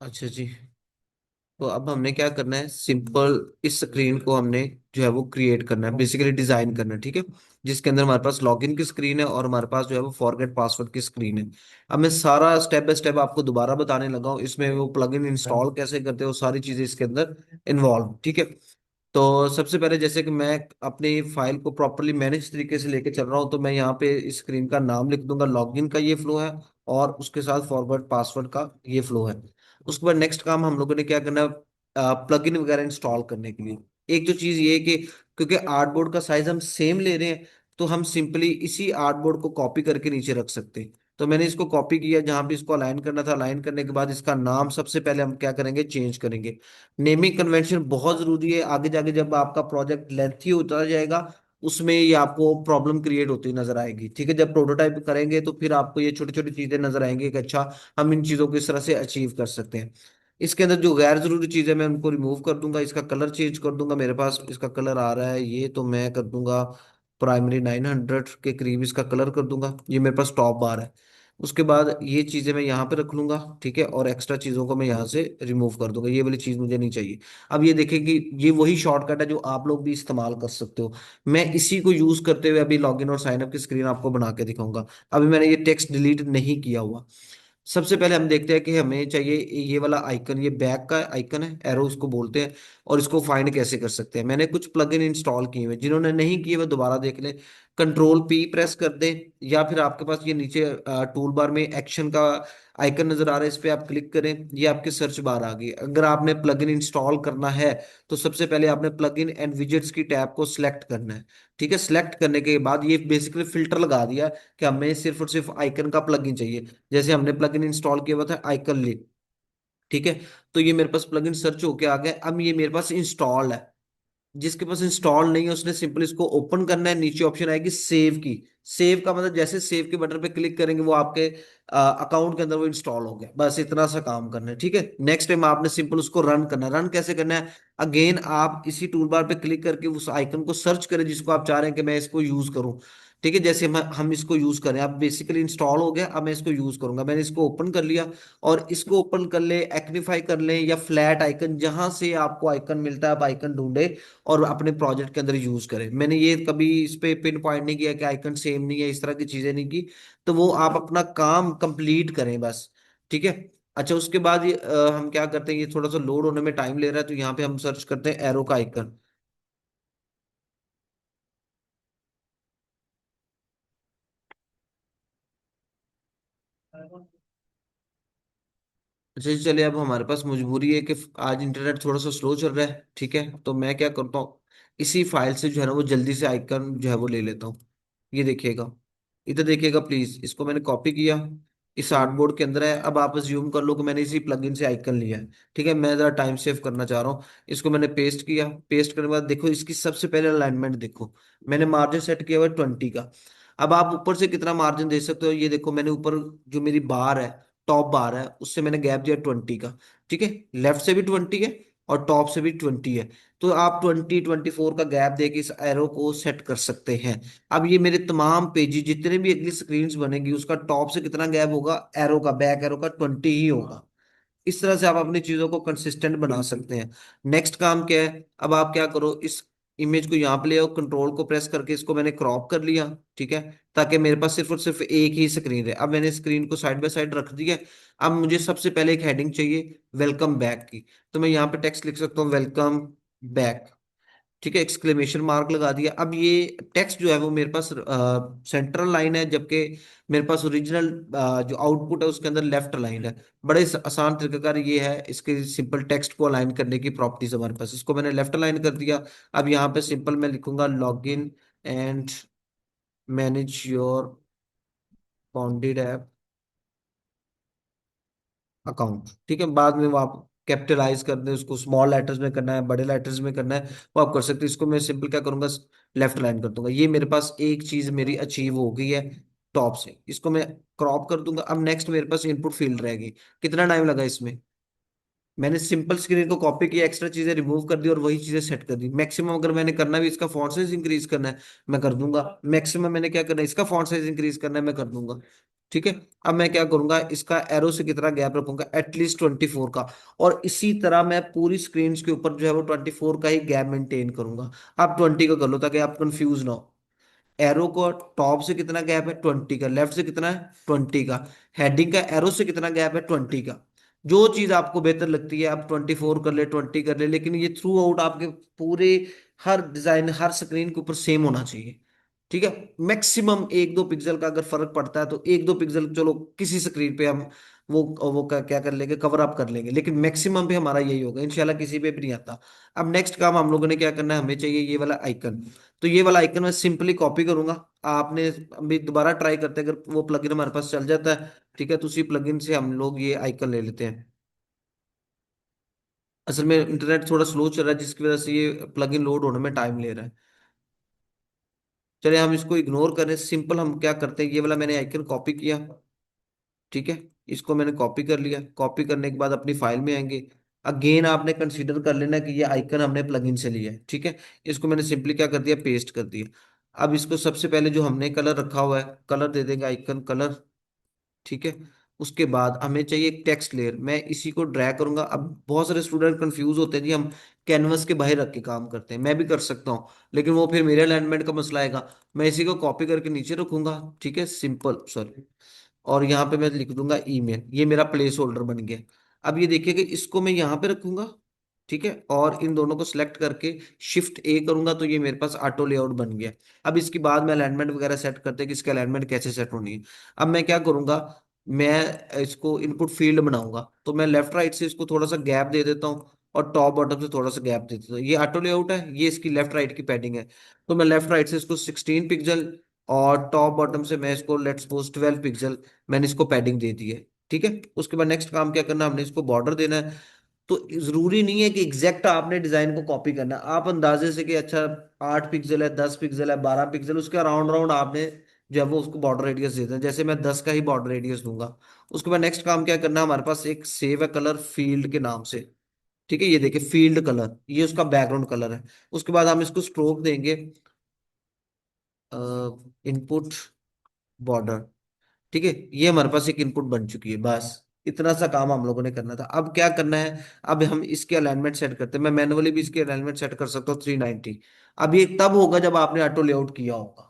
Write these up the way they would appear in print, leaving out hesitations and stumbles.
अच्छा जी। तो अब हमने क्या करना है, सिंपल इस स्क्रीन को हमने जो है वो क्रिएट करना है, बेसिकली डिजाइन करना है, ठीक है। जिसके अंदर हमारे पास लॉगिन की स्क्रीन है और हमारे पास जो है वो फॉरगेट पासवर्ड की स्क्रीन है। अब मैं सारा स्टेप बाय स्टेप आपको दोबारा बताने लगा हूँ, इसमें वो प्लगइन इंस्टॉल कैसे करते हैं वो सारी चीजें इसके अंदर इन्वॉल्व, ठीक है। तो सबसे पहले जैसे कि मैं अपनी फाइल को प्रॉपरली मैनेज तरीके से लेके चल रहा हूँ, तो मैं यहाँ पे इस स्क्रीन का नाम लिख दूंगा, लॉगिन का ये फ्लो है और उसके साथ फॉरवर्ड पासवर्ड का ये फ्लो है। उसके बाद नेक्स्ट काम हम लोगों ने क्या करना है, प्लगइन वगैरह इंस्टॉल करने के लिए एक जो चीज ये है कि क्योंकि आर्टबोर्ड का साइज हम सेम ले रहे हैं, तो हम सिंपली इसी आर्टबोर्ड को कॉपी करके नीचे रख सकते हैं। तो मैंने इसको कॉपी किया, जहां भी इसको अलाइन करना था अलाइन करने के बाद इसका नाम सबसे पहले हम क्या करेंगे, चेंज करेंगे। नेमिंग कन्वेंशन बहुत जरूरी है, आगे जाके जब आपका प्रोजेक्ट लेंथी होता जाएगा उसमें ये आपको प्रॉब्लम क्रिएट होती नजर आएगी, ठीक है। जब प्रोटोटाइप करेंगे तो फिर आपको ये छोटी छोटी चीजें नजर आएंगी कि अच्छा हम इन चीजों को इस तरह से अचीव कर सकते हैं। इसके अंदर जो गैर जरूरी चीजें मैं उनको रिमूव कर दूंगा, इसका कलर चेंज कर दूंगा। मेरे पास इसका कलर आ रहा है ये, तो मैं कर दूंगा प्राइमरी 900 के करीब इसका कलर कर दूंगा, ये मेरे पास टॉप बार है। उसके बाद ये चीजें मैं यहाँ पे रख लूंगा, ठीक है, और एक्स्ट्रा चीजों को मैं यहाँ से रिमूव कर दूंगा, ये वाली चीज मुझे नहीं चाहिए। अब ये देखें कि ये वही शॉर्टकट है जो आप लोग भी इस्तेमाल कर सकते हो। मैं इसी को यूज करते हुए अभी लॉगिन और साइन अप की स्क्रीन आपको बना के दिखाऊंगा। अभी मैंने ये टेक्स्ट डिलीट नहीं किया हुआ। सबसे पहले हम देखते हैं कि हमें चाहिए ये वाला आइकन, ये बैक का आइकन है, एरो इसको बोलते हैं। और इसको फाइंड कैसे कर सकते हैं, मैंने कुछ प्लगइन इंस्टॉल किए हुए हैं, जिन्होंने नहीं किए वो दोबारा देख लें। कंट्रोल पी प्रेस कर दें, या फिर आपके पास ये नीचे टूल बार में एक्शन का आइकन नजर आ रहा है, इस पे आप क्लिक करें, ये आपके सर्च बार आ गई। अगर आपने प्लगइन इंस्टॉल करना है तो सबसे पहले आपने प्लगइन एंड विजेट्स की टैब को सिलेक्ट करना है, ठीक है। सिलेक्ट करने के बाद ये बेसिकली फिल्टर लगा दिया कि हमें सिर्फ और सिर्फ आइकन का प्लगइन चाहिए। जैसे हमने प्लगइन इंस्टॉल किया हुआ था आइकन ली, ठीक है। तो ये मेरे पास प्लगइन सर्च होके आ गया, अब ये मेरे पास इंस्टॉल है। जिसके पास इंस्टॉल नहीं है उसने सिंपल इसको ओपन करना है, नीचे ऑप्शन आएगी सेव की। सेव का मतलब जैसे सेव के बटन पे क्लिक करेंगे वो आपके अकाउंट के अंदर वो इंस्टॉल हो गया, बस इतना सा काम करना है, ठीक है। नेक्स्ट टाइम आपने सिंपल उसको रन करना है। रन कैसे करना है, अगेन आप इसी टूल बार पे क्लिक करके उस आइकन को सर्च करें जिसको आप चाह रहे हैं कि मैं इसको यूज करूं, ठीक है। जैसे हम इसको यूज करें, अब बेसिकली इंस्टॉल हो गया, अब मैं इसको यूज करूंगा। मैंने इसको ओपन कर लिया, और इसको ओपन कर ले, एक्टिफाई कर ले, या फ्लैट आइकन जहां से आपको आइकन मिलता है आप आइकन ढूंढे और अपने प्रोजेक्ट के अंदर यूज करें। मैंने ये कभी इस पे पिन पॉइंट नहीं किया कि आइकन सेम नहीं है, इस तरह की चीजें नहीं की। तो वो आप अपना काम कंप्लीट करें बस, ठीक है। अच्छा, उसके बाद ये हम क्या करते हैं, ये थोड़ा सा लोड होने में टाइम ले रहा है, तो यहाँ पे हम सर्च करते हैं एरो का आइकन। अच्छा जी, चलिए, अब हमारे पास मजबूरी है कि आज इंटरनेट थोड़ा सा स्लो चल रहा है, ठीक है। तो मैं क्या करता हूँ, इसी फाइल से जो है ना वो जल्दी से आइकन जो है वो ले लेता हूँ। ये देखिएगा, इधर देखिएगा प्लीज, इसको मैंने कॉपी किया, इस आर्टबोर्ड के अंदर है। अब आप अज्यूम कर लो कि मैंने इसी प्लगइन से आइकन लिया है, ठीक है। मैं जरा टाइम सेव करना चाह रहा हूँ, इसको मैंने पेस्ट किया। पेस्ट करने के बाद देखो इसकी सबसे पहले अलाइनमेंट देखो, मैंने मार्जिन सेट किया हुआ है 20 का। अब आप ऊपर से कितना मार्जिन दे सकते हो, ये देखो मैंने ऊपर जो मेरी बार है, टॉप बार है, उससे मैंने गैप दिया 20 का, ठीक है। लेफ्ट से भी 20 है और टॉप से भी 20 है। तो आप 20 24 का गैप देके इस एरो को सेट कर सकते हैं। अब ये मेरे तमाम पेजेस जितने भी अगली स्क्रीन बनेगी उसका टॉप से कितना गैप होगा, एरो का, बैक एरो का 20 ही होगा। इस तरह से आप अपनी चीजों को कंसिस्टेंट बना सकते हैं। नेक्स्ट काम क्या है, अब आप क्या करो, इस इमेज को यहाँ पे ले आओ, कंट्रोल को प्रेस करके इसको मैंने क्रॉप कर लिया, ठीक है। ताकि मेरे पास सिर्फ और सिर्फ एक ही स्क्रीन है। अब मैंने स्क्रीन को साइड बाय साइड रख दिया। अब मुझे सबसे पहले एक हेडिंग चाहिए वेलकम बैक की, तो मैं यहाँ पे टेक्स्ट लिख सकता हूँ वेलकम बैक, ठीक है, एक्सक्लेमेशन मार्क लगा दिया। अब ये टेक्स्ट जो है वो मेरे पास सेंट्रल लाइन है, जबकि मेरे पास ओरिजिनल जो आउटपुट है उसके अंदर लेफ्ट लाइन है। बड़े आसान तरीकाकार ये है इसके सिंपल टेक्स्ट को अलाइन करने की प्रॉपर्टीज हमारे पास, इसको मैंने लेफ्ट अलाइन कर दिया। अब यहाँ पे सिंपल मैं लिखूंगा log in and manage your bounded app account, ठीक है। बाद में वो आप कैपिटलाइज कर दें, उसको स्मॉल लेटर्स में करना है बड़े लेटर्स में करना है वो आप कर सकते हैं। इसको मैं सिंपल क्या करूंगा, लेफ्ट लाइन कर दूंगा। ये मेरे पास एक चीज मेरी अचीव हो गई है टॉप से, इसको मैं क्रॉप कर दूंगा। अब नेक्स्ट मेरे पास इनपुट फील्ड रहेगी। कितना टाइम लगा इसमें, मैंने सिंपल स्क्रीन को कॉपी किया, एक्स्ट्रा चीजें रिमूव कर दी और वही चीजें सेट कर दी। मैक्सिमम अगर मैंने करना भी इसका फॉन्ट साइज इंक्रीज करना है मैं कर दूंगा, मैक्सिमम मैंने क्या करना है इसका फॉन्ट साइज इंक्रीज करना है मैं कर दूंगा। ठीक है। अब मैं क्या करूंगा, इसका एरो से कितना गैप रखूंगा, एटलीस्ट 24 का। और इसी तरह मैं पूरी स्क्रीन के ऊपर जो है वो 24 का ही गैप मेंटेन करूंगा। आप 20 का कर लो ताकि आप कंफ्यूज ना हो। एरो को टॉप से कितना गैप है, 20 का। लेफ्ट से कितना है, 20 का। हेडिंग का एरो से कितना गैप है, 20 का। जो चीज आपको बेहतर लगती है आप 24 कर ले, 20 कर ले, लेकिन ये थ्रू आउट आपके पूरे हर डिजाइन हर स्क्रीन के ऊपर सेम होना चाहिए। ठीक है। मैक्सिमम एक दो पिक्सल का अगर फर्क पड़ता है तो एक दो पिक्सल चलो किसी स्क्रीन पे हम वो क्या कर लेंगे, कवर अप कर लेंगे, लेकिन मैक्सिमम पे हमारा यही होगा इंशाल्लाह, किसी पे भी नहीं आता। अब नेक्स्ट काम हम लोगों ने क्या करना है, हमें चाहिए ये वाला आइकन। तो ये वाला आइकन मैं सिंपली कॉपी करूंगा। आपने अभी दोबारा ट्राई करते हैं, अगर वो प्लगइन हमारे पास चल जाता है, ठीक है, तो उसी प्लगइन से हम लोग ये आइकन ले लेते हैं। असल में इंटरनेट थोड़ा स्लो चल रहा है जिसकी वजह से ये प्लगइन लोड होने में टाइम ले रहा है। चलिए हम इसको इग्नोर करें, सिंपल हम क्या करते हैं, ये वाला मैंने आइकन कॉपी किया। ठीक है। इसको मैंने कॉपी कर लिया, कॉपी करने के बाद अपनी फाइल में आएंगे। अगेन आपने कंसीडर कर लेना कि ये आइकन हमने प्लगइन से लिया है, ठीक है। इसको मैंने सिंपली क्या कर दिया, पेस्ट कर दिया। अब इसको सबसे पहले जो हमने कलर रखा हुआ है, कलर दे देंगे आइकन कलर। ठीक है। उसके बाद हमें चाहिए एक टेक्स्ट लेयर, मैं इसी को ड्रैग करूंगा। अब बहुत सारे स्टूडेंट कंफ्यूज होते हैं जी, हम कैनवस के बाहर रख के काम करते हैं, मैं भी कर सकता हूँ, लेकिन वो फिर मेरे अलाइनमेंट का मसला आएगा। मैं इसी को कॉपी करके नीचे रखूंगा, ठीक है, सिंपल सॉरी। और यहाँ पे मैं लिख दूंगा ईमेल, ये मेरा प्लेस होल्डर बन गया। अब ये देखिए कि इसको मैं यहाँ पे रखूंगा। ठीक है। और इन दोनों को सिलेक्ट करके शिफ्ट ए करूंगा तो ये मेरे पास ऑटो लेआउट बन गया। अब इसके बाद मैं अलाइनमेंट वगैरह सेट करते हैं कि इसका अलाइनमेंट कैसे सेट होनी है। अब मैं क्या करूंगा, मैं इसको इनपुट फील्ड बनाऊंगा, तो मैं लेफ्ट राइट से इसको थोड़ा सा गैप दे देता हूँ और टॉप बॉटम से थोड़ा सा गैप दे देता हूँ। ये ऑटो लेआउट है, ये इसकी लेफ्ट राइट की पैडिंग है। तो मैं लेफ्ट राइट से इसको 16 पिक्सल, और टॉप बॉटम से मैं इसको लेट्स सपोज 12 पिक्सल, मैंने इसको पैडिंग दे दी है। ठीक है। उसके बाद नेक्स्ट काम क्या करना, हमने इसको बॉर्डर देना है। तो जरूरी नहीं है कि एग्जैक्ट आपने डिजाइन को कॉपी करना है, आप अंदाजे से कि अच्छा 8 पिक्सल है, 10 पिक्सल है, 12 पिक्सल, उसके राउंड राउंड आपने जो है वो उसको बॉर्डर रेडियस दे दें, जैसे मैं 10 का ही बॉर्डर रेडियस दूंगा। उसके बाद नेक्स्ट काम क्या करना है, हमारे पास एक सेव है कलर फील्ड के नाम से। ठीक है। ये देखिए फील्ड कलर, ये उसका बैकग्राउंड कलर है। उसके बाद हम इसको स्ट्रोक देंगे, इनपुट बॉर्डर। ठीक है। ये हमारे पास एक इनपुट बन चुकी है, बस इतना सा काम हम लोगों ने करना था। अब क्या करना है, अब हम इसके अलाइनमेंट सेट करते हैं। मैं मैनुअली भी इसके अलाइनमेंट सेट कर सकता हूँ 390। अब ये तब होगा जब आपने ऑटो लेआउट किया होगा।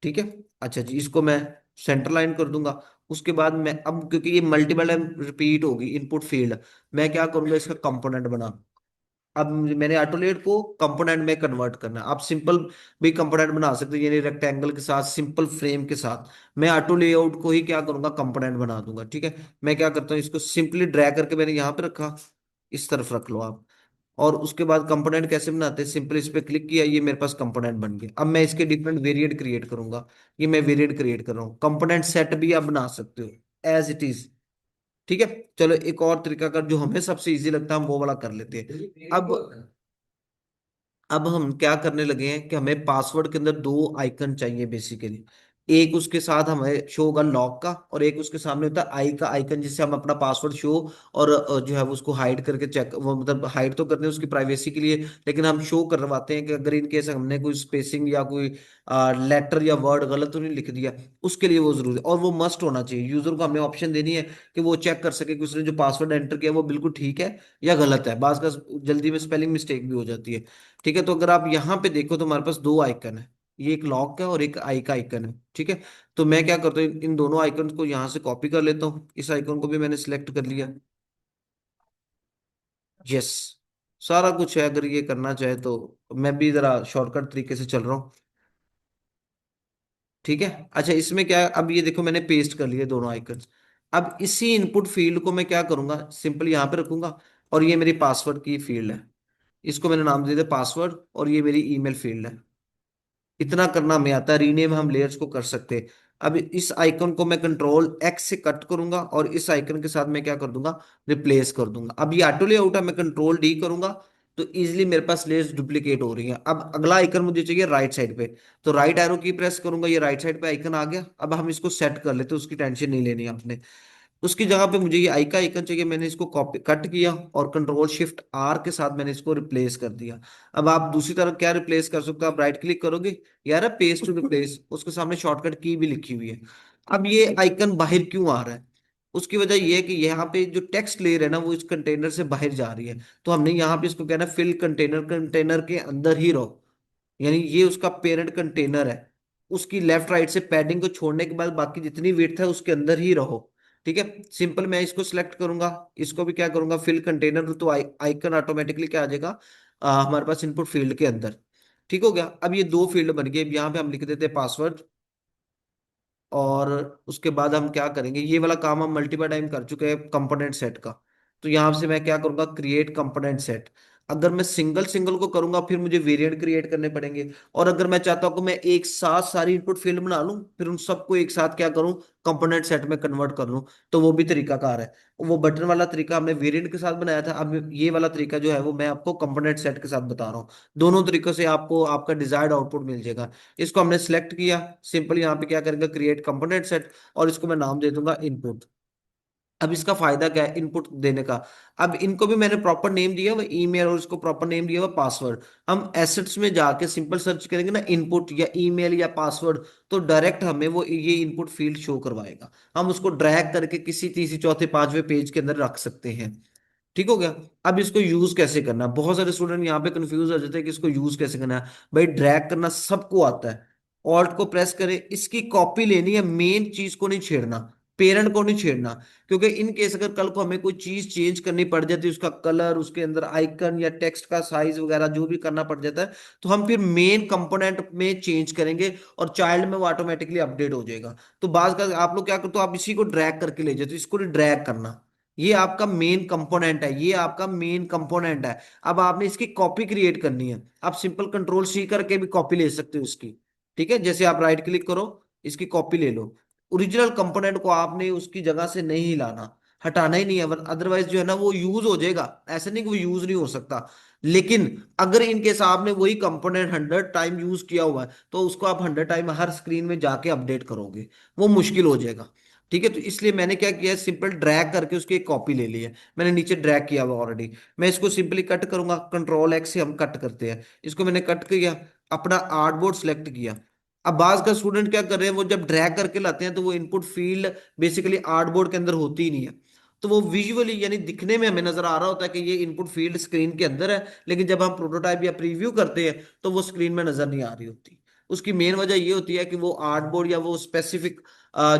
ठीक है। अच्छा जी, इसको मैं सेंटर लाइन कर दूंगा। उसके बाद मैं अब क्योंकि ये मल्टीपल रिपीट होगी इनपुट फील्ड, मैं क्या करूंगा, इसका कंपोनेंट बना। अब मैंने ऑटोलेट को कंपोनेंट में कन्वर्ट करना है। आप सिंपल भी कंपोनेंट बना सकते हो, यानी रेक्टेंगल के साथ सिंपल फ्रेम के साथ। मैं ऑटो लेआउट को ही क्या करूंगा, कंपोनेंट बना दूंगा। ठीक है। मैं क्या करता हूँ, इसको सिंपली ड्रैग करके मैंने यहाँ पे रखा, इस तरफ रख लो आप। और उसके बाद कंपोनेंट कैसे बनाते हैं, सिंपल इस पे क्लिक किया, ये मेरे पास कंपोनेंट बन गया। अब मैं इसके डिफरेंट वेरिएंट क्रिएट करूंगा। ये मैं वेरिएंट क्रिएट कर रहा हूँ, कंपोनेंट सेट भी आप बना सकते हो एज इट इज। ठीक है। चलो एक और तरीका कर, जो हमें सबसे इजी लगता है हम वो वाला कर लेते हैं। अब हम क्या करने लगे हैं कि हमें पासवर्ड के अंदर दो आइकन चाहिए बेसिकली। एक उसके साथ हमें शो होगा लॉक का, और एक उसके सामने होता है आई का आइकन, जिससे हम अपना पासवर्ड शो और जो है वो उसको हाइड करके चेक, वो मतलब हाइड तो करते हैं उसकी प्राइवेसी के लिए, लेकिन हम शो करवाते हैं कि अगर इन केस हमने कोई स्पेसिंग या कोई लेटर या वर्ड गलत तो नहीं लिख दिया, उसके लिए वो जरूरी है। और वो मस्ट होना चाहिए, यूजर को हमने ऑप्शन देनी है कि वो चेक कर सके कि उसने जो पासवर्ड एंटर किया वो बिल्कुल ठीक है या गलत है। बाज का जल्दी में स्पेलिंग मिस्टेक भी हो जाती है। ठीक है। तो अगर आप यहाँ पे देखो तो हमारे पास दो आइकन है, ये एक लॉक का और एक आई का आइकन है। ठीक है। तो मैं क्या करता हूँ, इन दोनों आइकन को यहाँ से कॉपी कर लेता हूँ, इस आइकन को भी मैंने सिलेक्ट कर लिया। यस, सारा कुछ है, अगर ये करना चाहे तो। मैं भी जरा शॉर्टकट तरीके से चल रहा हूँ। ठीक है। अच्छा इसमें क्या है, अब ये देखो मैंने पेस्ट कर लिए दोनों आइकन। अब इसी इनपुट फील्ड को मैं क्या करूंगा, सिंपल यहाँ पे रखूंगा। और ये मेरी पासवर्ड की फील्ड है, इसको मैंने नाम दे दिया पासवर्ड, और ये मेरी ईमेल फील्ड है। इतना करना हमें आता है, रीनेम हम लेयर्स को कर सकते हैं। अब इस आइकन को मैं कंट्रोल एक्स से कट करूंगा और इस आइकन के साथ मैं क्या कर दूंगा, रिप्लेस कर दूंगा। अब ये ऑटो लेआउट है, मैं कंट्रोल डी करूंगा तो इजिली मेरे पास लेयर्स डुप्लीकेट हो रही हैं। अब अगला आइकन मुझे चाहिए राइट साइड पे, तो राइट एरो की प्रेस करूंगा, ये राइट साइड पे आइकन आ गया। अब हम इसको सेट कर लेते हैं, उसकी टेंशन नहीं लेनी आपने। उसकी जगह पे मुझे ये आई का आइकन चाहिए, मैंने इसको कॉपी कट किया और कंट्रोल शिफ्ट आर के साथ मैंने इसको रिप्लेस कर दिया। अब आप दूसरी तरफ क्या रिप्लेस कर सकते हो, आप राइट क्लिक करोगे, यार पेस्ट टू रिप्लेस, उसके सामने शॉर्टकट की भी लिखी हुई है। अब ये आइकन बाहर क्यों आ रहा है? उसकी वजह ये है कि यहाँ पे जो टेक्स्ट लेयर है ना वो इस कंटेनर से बाहर जा रही है। तो हमने यहाँ पे इसको कहना फिल कंटेनर, कंटेनर के अंदर ही रहो। यानी ये उसका पेरेंट कंटेनर है, उसकी लेफ्ट राइट से पैडिंग को छोड़ने के बाद बाकी जितनी विड्थ है उसके अंदर ही रहो। ठीक है, सिंपल। मैं इसको सिलेक्ट करूंगा, इसको भी क्या करूंगा, फिल कंटेनर, तो आइकन ऑटोमेटिकली क्या आ जाएगा हमारे पास इनपुट फील्ड के अंदर। ठीक हो गया। अब ये दो फील्ड बन गए। यहाँ पे हम लिख देते हैं पासवर्ड, और उसके बाद हम क्या करेंगे, ये वाला काम हम मल्टीपल टाइम कर चुके हैं कंपोनेंट सेट का। तो यहां से मैं क्या करूंगा, क्रिएट कंपोनेंट सेट। अगर मैं सिंगल सिंगल को करूंगा फिर मुझे वेरिएंट क्रिएट करने पड़ेंगे। और अगर मैं चाहता हूं कि मैं एक साथ सारी इनपुट फील्ड बना लूं, फिर उन सबको एक साथ क्या करूं, कंपोनेंट सेट में कन्वर्ट कर लूं, तो वो भी तरीकाकार है। वो बटन वाला तरीका हमने वेरिएंट के साथ बनाया था, अब ये वाला तरीका जो है वो मैं आपको कंपोनेंट सेट के साथ बता रहा हूँ। दोनों तरीकों से आपको आपका डिजायर्ड आउटपुट मिल जाएगा। इसको हमने सेलेक्ट किया, सिंपल यहाँ पे क्या करेंगे, क्रिएट कंपोनेंट सेट, और इसको मैं नाम दे दूंगा इनपुट। अब इसका फायदा क्या है इनपुट देने का, अब इनको भी मैंने प्रॉपर नेम दिया हुआ ईमेल, और इसको प्रॉपर नेम दिया हुआ पासवर्ड। हम एसेट्स में जाके सिंपल सर्च करेंगे ना इनपुट या ईमेल या पासवर्ड, तो डायरेक्ट हमें वो ये इनपुट फील्ड शो करवाएगा। हम उसको ड्रैग करके किसी तीसरी चौथे पांचवें पेज के अंदर रख सकते हैं। ठीक हो गया। अब इसको यूज कैसे करना है, बहुत सारे स्टूडेंट यहाँ पे कंफ्यूज हो जाते हैं कि इसको यूज कैसे करना है। भाई ड्रैग करना सबको आता है। ऑल्ट को प्रेस करें, इसकी कॉपी लेनी है, मेन चीज को नहीं छेड़ना, पेरेंट को नहीं छेड़ना। क्योंकि इन केस अगर कल को हमें कोई चीज चेंज करनी पड़ जाती है, उसका कलर, उसके अंदर आइकन या टेक्स्ट का साइज वगैरह जो भी करना पड़ जाता है, तो हम फिर मेन कंपोनेंट में चेंज करेंगे, और चाइल्ड में वो ऑटोमेटिकली अपडेट हो जाएगा। तो बाज का आप लोग क्या करते हो, आप इसी को ड्रैग करके ले जाते हो, इसको नहीं ड्रैग करना। ये आपका मेन कंपोनेंट है, ये आपका मेन कंपोनेंट है। अब आपने इसकी कॉपी क्रिएट करनी है, आप सिंपल कंट्रोल सी करके भी कॉपी ले सकते हो इसकी। ठीक है, जैसे आप राइट क्लिक करो, इसकी कॉपी ले लो। ओरिजिनल कंपोनेंट को आपने उसकी जगह से नहीं हिलाना, हटाना ही नहीं है, अदरवाइज जो है ना वो यूज हो जाएगा। ऐसा नहीं कि वो यूज नहीं हो सकता, लेकिन अगर इनकेस आपने वही कंपोनेंट 100 टाइम यूज किया हुआ है, तो उसको आप 100 टाइम हर स्क्रीन में जाके अपडेट करोगे, वो मुश्किल हो जाएगा। ठीक है, तो इसलिए मैंने क्या किया है, सिंपल ड्रैग करके उसकी एक कॉपी ले ली है। मैंने नीचे ड्रैग किया हुआ ऑलरेडी। मैं इसको सिंपली कट करूंगा, कंट्रोल एक्स से हम कट करते हैं। इसको मैंने कट किया, अपना आर्टबोर्ड सेलेक्ट किया। अब बाज का स्टूडेंट क्या कर रहे हैं, वो जब ड्रैग करके लाते हैं तो वो इनपुट फील्ड बेसिकली आर्टबोर्ड के अंदर होती ही नहीं है। तो वो विजुअली यानी दिखने में हमें नजर आ रहा होता है कि ये इनपुट फील्ड स्क्रीन के अंदर है, लेकिन जब हम प्रोटोटाइप या प्रीव्यू करते हैं तो वो स्क्रीन में नजर नहीं आ रही होती। उसकी मेन वजह ये होती है कि वो आर्टबोर्ड या वो स्पेसिफिक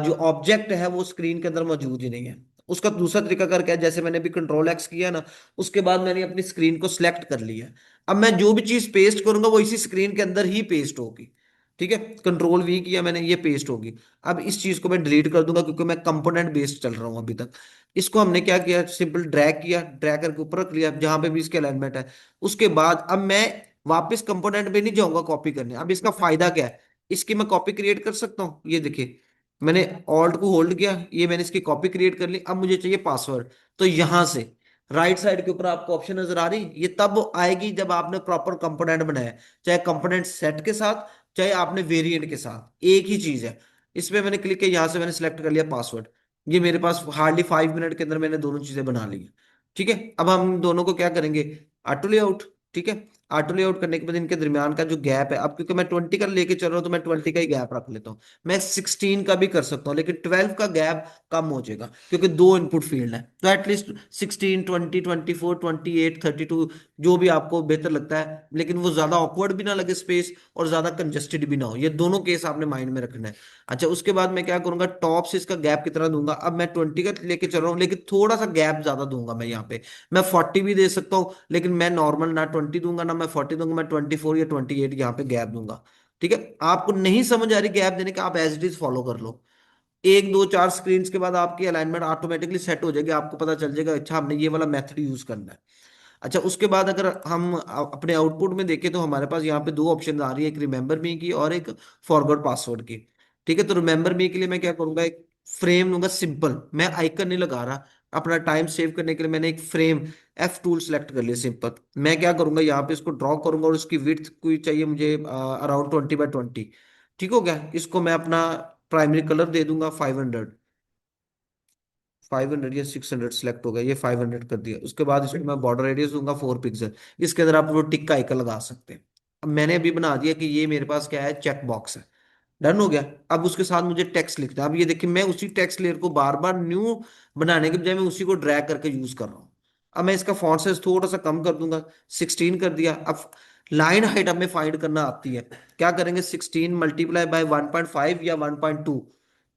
जो ऑब्जेक्ट है वो स्क्रीन के अंदर मौजूद ही नहीं है। उसका दूसरा तरीका कर क्या है, जैसे मैंने भी कंट्रोल एक्स किया ना, उसके बाद मैंने अपनी स्क्रीन को सिलेक्ट कर लिया। अब मैं जो भी चीज पेस्ट करूंगा वो इसी स्क्रीन के अंदर ही पेस्ट होगी। ठीक है, कंट्रोल वी किया मैंने, ये पेस्ट होगी। अब इस चीज को मैं डिलीट कर दूंगा क्योंकि मैं कंपोनेंट बेस्ड चल रहा हूं अभी तक। इसको हमने क्या किया, सिंपल ड्रैग किया, ड्रैग करके ऊपर रख लिया जहां पे भी इसके अलाइनमेंट है। उसके बाद अब मैं वापस कंपोनेंट पे नहीं जाऊंगा कॉपी करने। अब इसका फायदा क्या है, इसकी मैं कॉपी क्रिएट कर सकता हूँ, ये देखिए मैंने ऑल्ट को होल्ड किया, ये मैंने इसकी कॉपी क्रिएट कर ली। अब मुझे चाहिए पासवर्ड, तो यहां से राइट साइड के ऊपर आपको ऑप्शन नजर आ रही, ये तब आएगी जब आपने प्रॉपर कंपोनेंट बनाया है, चाहे कंपोनेंट सेट के साथ, चाहे आपने वेरिएंट के साथ, एक ही चीज है। इसमें मैंने क्लिक किया, यहां से मैंने सेलेक्ट कर लिया पासवर्ड। ये मेरे पास हार्डली 5 मिनट के अंदर मैंने दोनों चीजें बना ली हैं। ठीक है, अब हम दोनों को क्या करेंगे, ऑटो लेआउट। ठीक है, ऑटो लेआउट करने के बाद इनके दरमियान का जो गैप है, अब क्योंकि मैं 20 का लेके चल रहा हूं तो मैं 20 का ही गैप रख लेता हूँ। मैं 16 का भी कर सकता हूँ, लेकिन 12 का गैप कम हो जाएगा क्योंकि दो इनपुट फील्ड है। तो एटलीस्ट 16, 20, 24, 28, 32, जो भी आपको बेहतर लगता है, लेकिन वो ज्यादा ऑकवर्ड भी ना लगे स्पेस, और ज्यादा कंजेस्टेड भी ना हो। ये दोनों केस आपने माइंड में रखना है। अच्छा, उसके बाद मैं क्या करूंगा, टॉप से इसका गैप कितना दूंगा, अब मैं 20 का लेके चल रहा हूँ लेकिन थोड़ा सा गैप ज्यादा दूंगा मैं यहाँ पे। मैं 40 भी दे सकता हूँ, लेकिन मैं नॉर्मल ना 20 दूंगा ना मैं 40 दूंगा, मैं 24 या 28 यहाँ पे गैप दूंगा। ठीक है, आपको नहीं समझ आ रही गैप देने का, आप एज इट इज फॉलो कर लो। एक दो चार स्क्रीन के बाद आपकी अलाइनमेंट ऑटोमेटिकली सेट हो जाएगी, आपको पता चल जाएगा अच्छा हमने ये वाला मेथड यूज करना है। अच्छा, उसके बाद अगर हम अपने आउटपुट में देखें तो हमारे पास यहाँ पे दो ऑप्शन आ रही है, एक रिमेंबर मी की और एक फॉरगॉट पासवर्ड की। ठीक है, तो रिमेंबर मी के लिए मैं क्या करूंगा, एक फ्रेम लूंगा सिंपल, मैं आइकन नहीं लगा रहा। अपना टाइम सेव करने के लिए मैंने एक फ्रेम एफ टूल सेलेक्ट कर लिया सिंपल। मैं क्या करूंगा, यहाँ पे इसको ड्रॉ करूंगा और उसकी विड्थ कोई चाहिए मुझे अराउंड 20 बाय 20। ठीक हो गया, इसको मैं अपना प्राइमरी कलर दे दूंगा 500। 500 या 600 सेलेक्ट हो गया, ये 500 कर दिया। उसके बाद इसमें मैं बॉर्डर रेडियस दूंगा 4 पिक्सल। इसके अंदर आप वो टिक का आइकन लगा सकते हैं। अब मैंने अभी बना दिया कि ये मेरे पास क्या है, चेक बॉक्स है। डन हो गया। अब उसके साथ मुझे टेक्स्ट लिखना है। अब ये देखिए मैं उसी टेक्स्ट लेयर को बार बार न्यू बनाने के बजाय मैं उसी को ड्रैग करके यूज कर रहा हूँ। अब मैं इसका फॉन्ट साइज थोड़ा सा कम कर दूंगा, 16 कर दिया। अब लाइन हाइट हमें फाइंड करना आती है। क्या करेंगे, 16 मल्टीप्लाई बाय 1.5 या 1.2।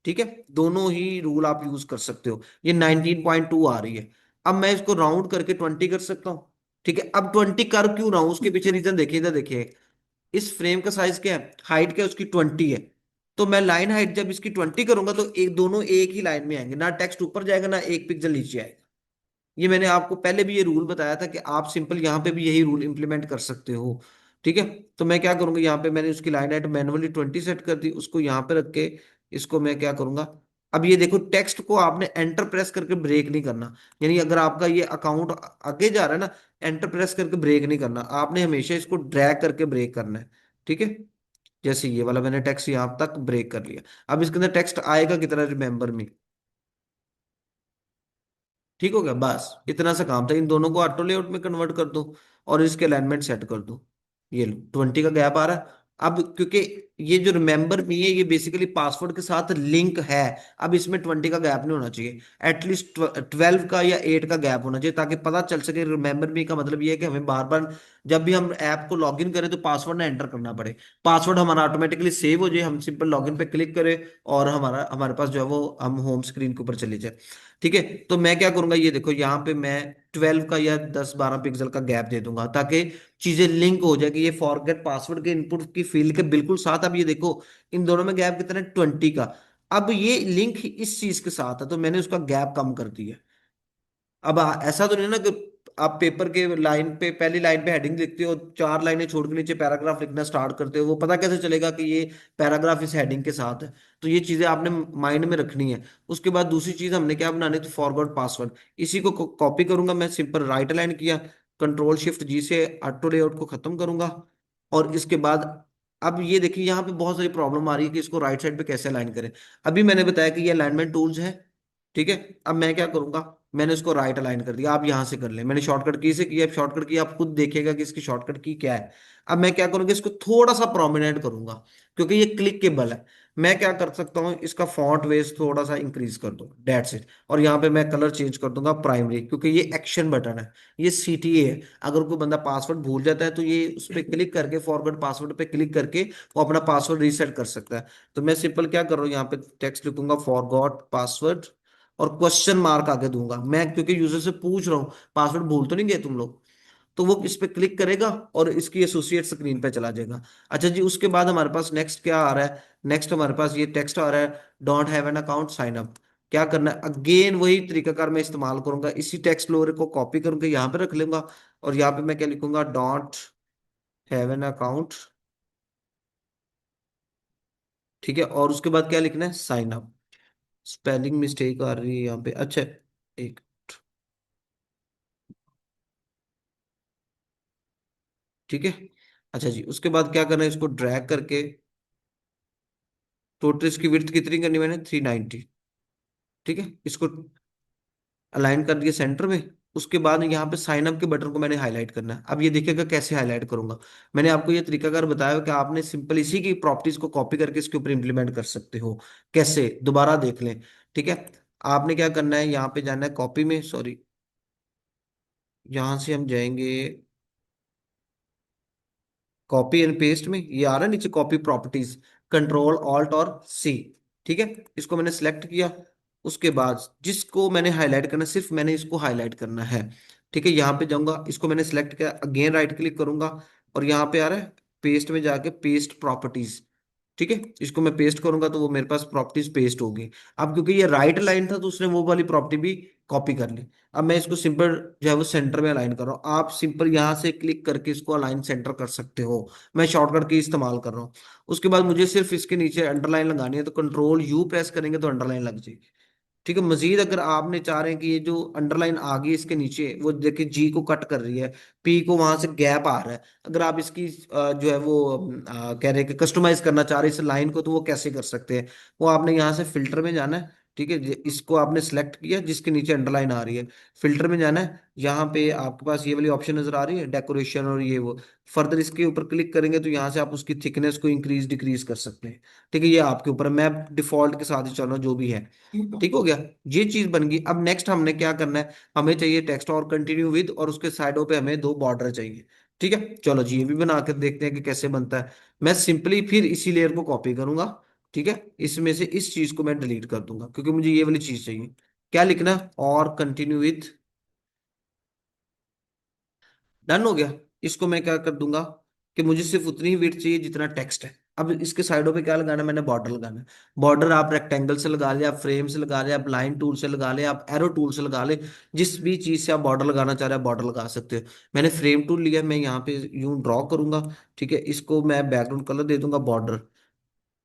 ठीक है, दोनों ही रूल आप यूज कर सकते हो। ये 19.2 आ रही है। अब मैं इसको राउंड करके 20 कर सकता हूँ। ठीक है, अब 20 कर क्यों रहा हूँ, उसके पीछे रीजन देखिए, इधर देखिए। इस फ्रेम का साइज क्या है, हाइट क्या है उसकी, 20 है। तो मैं लाइन हाइट जब इसकी 20 करूंगा तो एक दोनों एक ही लाइन में आएंगे, ना टेक्स्ट ऊपर जाएगा ना एक पिक्सल नीचे आएगा। ये मैंने आपको पहले भी ये रूल बताया था कि आप सिंपल यहाँ पे भी यही रूल इंप्लीमेंट कर सकते हो। ठीक है, तो मैं क्या करूंगा, यहाँ पे मैंने उसकी लाइन हाइट मैनुअली 20 सेट कर दी, उसको यहाँ पे रख के इसको मैं क्या करूंगा। अब ये देखो, टेक्स्ट को आपने एंटर प्रेस करके ब्रेक नहीं करना। यानी अगर आपका ये अकाउंट आगे जा रहा है ना, एंटर प्रेस करके ब्रेक नहीं करना, आपने हमेशा इसको ड्रैग करके ब्रेक करना है। ठीक है, जैसे ये वाला मैंने टेक्स्ट यहाँ तक ब्रेक कर लिया। अब इसके अंदर टेक्स्ट आएगा कितना, रिमेंबर में। ठीक हो गया, बस इतना सा काम था। इन दोनों को ऑटो लेआउट में कन्वर्ट कर दो और इसके अलाइनमेंट सेट कर दो। ये लो, 20 का गैप आ रहा है। अब क्योंकि ये जो रिमेंबर मी है ये बेसिकली पासवर्ड के साथ लिंक है, अब इसमें 20 का गैप नहीं होना चाहिए। एटलीस्ट 12 का या 8 का गैप होना चाहिए, ताकि पता चल सके। रिमेंबर मी का मतलब ये है कि हमें बार बार जब भी हम ऐप को लॉगिन करें तो पासवर्ड ना एंटर करना पड़े। पासवर्ड हमारा ऑटोमेटिकली सेव हो जाए, हम सिंपल लॉगिन पे क्लिक करें और हमारे पास जो है वो हम होम स्क्रीन के ऊपर चले जाए। ठीक है, तो मैं क्या करूंगा, ये देखो यहाँ पे मैं 12 का या 10-12 पिक्सल का गैप दे दूंगा, ताकि चीजें लिंक हो जाए कि ये फॉरगेट पासवर्ड के इनपुट की फील्ड के बिल्कुल साथ। अब ये देखो इन दोनों में गैप कितना है, 20 का। अब ये लिंक इस चीज के साथ है तो मैंने उसका गैप कम कर दिया। अब ऐसा तो नहीं ना कि आप पेपर के लाइन पे पहली लाइन पे हेडिंग लिखते हो, 4 लाइनें छोड़ के नीचे पैराग्राफ लिखना स्टार्ट करते हो, वो पता कैसे चलेगा कि ये पैराग्राफ इस हेडिंग के साथ है। तो ये चीजें आपने माइंड में रखनी है। उसके बाद दूसरी चीज हमने क्या बनानी थी, फॉरवर्ड पासवर्ड। इसी को कॉपी करूंगा मैं, सिंपल राइट अलाइन किया, कंट्रोल शिफ्ट जी से ऑटो लेआउट को खत्म करूंगा। और इसके बाद अब ये देखिए यहाँ पे बहुत सारी प्रॉब्लम आ रही है कि इसको राइट साइड पे कैसे अलाइन करें। अभी मैंने बताया कि ये अलाइनमेंट टूल्स है। ठीक है, अब मैं क्या करूंगा, मैंने उसको राइट अलाइन कर दिया। आप यहां से कर ले, मैंने शॉर्टकट की से किया। अब शॉर्टकट की आप खुद देखिएगा कि इसकी शॉर्टकट की क्या है। अब मैं क्या करूंगा, इसको थोड़ा सा प्रोमिनेंट करूंगा क्योंकि ये क्लिकेबल है। मैं क्या कर सकता हूँ, इसका फॉन्ट वेज थोड़ा सा इंक्रीज कर दो, डेट्स इट। और यहाँ पे मैं कलर चेंज कर दूंगा प्राइमरी, क्योंकि ये एक्शन बटन है, ये सीटीए है। अगर कोई बंदा पासवर्ड भूल जाता है तो ये उस पर क्लिक करके, फॉरवर्ड पासवर्ड पे क्लिक करके वो अपना पासवर्ड रीसेट कर सकता है। तो मैं सिंपल क्या कर रहा हूँ, यहाँ पे टेक्स्ट लिखूंगा फॉरगॉट पासवर्ड और क्वेश्चन मार्क आगे दूंगा मैं, क्योंकि यूजर से पूछ रहा हूँ पासवर्ड भूल तो नहीं गए तुम लोग। तो वो इस पे क्लिक करेगा और इसकी एसोसिएट स्क्रीन पे चला जाएगा। अच्छा जी, उसके बाद हमारे पास नेक्स्ट क्या आ रहा है, नेक्स्ट हमारे पास ये टेक्स्ट आ रहा है, don't have an account sign up. क्या करना है, अगेन वही तरीकाकार मैं इस्तेमाल करूंगा, इसी टेक्स्ट लोअर को कॉपी करके यहाँ पे रख लूंगा। और यहाँ पे मैं क्या लिखूंगा, डोंट हैव एन अकाउंट। ठीक है, और उसके बाद क्या लिखना है, साइन अप। स्पेलिंग मिस्टेक आ रही है यहाँ पे, अच्छा। एक, ठीक है। अच्छा जी, उसके बाद क्या करना है, इसको ड्रैग करके टोटल इसकी विड्थ कितनी करनी है, मैंने 390। ठीक है, इसको अलाइन कर दिया सेंटर में। उसके बाद यहाँ पे साइन अप के बटन को मैंने हाईलाइट करना है। अब ये देखिएगा कैसे हाईलाइट करूंगा। मैंने आपको ये तरीकाकार बताया कि आपने सिंपल इसी की प्रॉपर्टीज को कॉपी करके इसके ऊपर इंप्लीमेंट कर सकते हो। कैसे, दोबारा देख लें। ठीक है, आपने क्या करना है, यहाँ पे जाना है कॉपी में, सॉरी, यहाँ से हम जाएंगे कॉपी एंड पेस्ट में। ये आ रहा है नीचे कॉपी प्रॉपर्टीज, कंट्रोल ऑल्ट और सी। ठीक है, इसको मैंने सेलेक्ट किया। उसके बाद जिसको मैंने हाईलाइट करना है, सिर्फ मैंने इसको हाईलाइट करना है। ठीक है, यहाँ पे जाऊंगा, इसको मैंने सेलेक्ट किया, अगेन राइट क्लिक करूंगा और यहाँ पे आ रहा है पेस्ट में जाके पेस्ट प्रॉपर्टीज। ठीक है, इसको मैं पेस्ट करूंगा तो वो मेरे पास प्रॉपर्टीज पेस्ट होगी। अब क्योंकि ये राइट लाइन था तो उसने वो वाली प्रॉपर्टी भी कॉपी कर ली। अब मैं इसको सिंपल जो है वो सेंटर में अलाइन कर रहा हूँ। आप सिंपल यहाँ से क्लिक करके इसको अलाइन सेंटर कर सकते हो। मैं शॉर्टकट की इस्तेमाल कर रहा हूँ। उसके बाद मुझे सिर्फ इसके नीचे अंडरलाइन लगानी है, तो कंट्रोल यू प्रेस करेंगे तो अंडरलाइन लग जाएगी। ठीक है, मजीद अगर आपने चाह रहे हैं कि ये जो अंडरलाइन आ गई इसके नीचे, वो देखिए जी को कट कर रही है, पी को वहां से गैप आ रहा है। अगर आप इसकी जो है वो कह रहे हैं कि कस्टमाइज करना चाह रहे हैं इस लाइन को, तो वो कैसे कर सकते हैं। वो आपने यहाँ से फिल्टर में जाना है, ठीक है, इसको आपने सेलेक्ट किया जिसके नीचे अंडरलाइन आ रही है, फिल्टर में जाना है, यहाँ पे आपके पास ये वाली ऑप्शन नजर आ रही है डेकोरेशन और ये वो, फर्दर इसके ऊपर क्लिक करेंगे तो यहाँ से आप उसकी थिकनेस को इंक्रीज डिक्रीज कर सकते हैं। ठीक है, ये आपके ऊपर है, मैं डिफॉल्ट के साथ ही चल रहा हूँ जो भी है। ठीक हो गया, ये चीज बन गई। अब नेक्स्ट हमने क्या करना है, हमें चाहिए टेक्स्ट और कंटिन्यू विद, और उसके साइडों पे हमें दो बॉर्डर चाहिए। ठीक है, चलो जी ये भी बना कर देखते हैं कि कैसे बनता है। मैं सिंपली फिर इसी लेयर को कॉपी करूंगा। ठीक है, इसमें से इस चीज को मैं डिलीट कर दूंगा क्योंकि मुझे ये वाली चीज चाहिए। क्या लिखना है, और कंटिन्यू विथ। डन हो गया। इसको मैं क्या कर दूंगा कि मुझे सिर्फ उतनी ही विड्थ चाहिए जितना टेक्स्ट है। अब इसके साइडों पे क्या लगाना है, मैंने बॉर्डर लगाना है। बॉर्डर आप रेक्टेंगल से लगा ले, आप फ्रेम से लगा ले, आप लाइन टूल से लगा ले, आप एरो टूल से लगा ले, जिस भी चीज से आप बॉर्डर लगाना चाह रहे हैं बॉर्डर लगा सकते हो। मैंने फ्रेम टूल लिया, मैं यहाँ पे यूं ड्रॉ करूंगा। ठीक है, इसको मैं बैकग्राउंड कलर दे दूंगा बॉर्डर।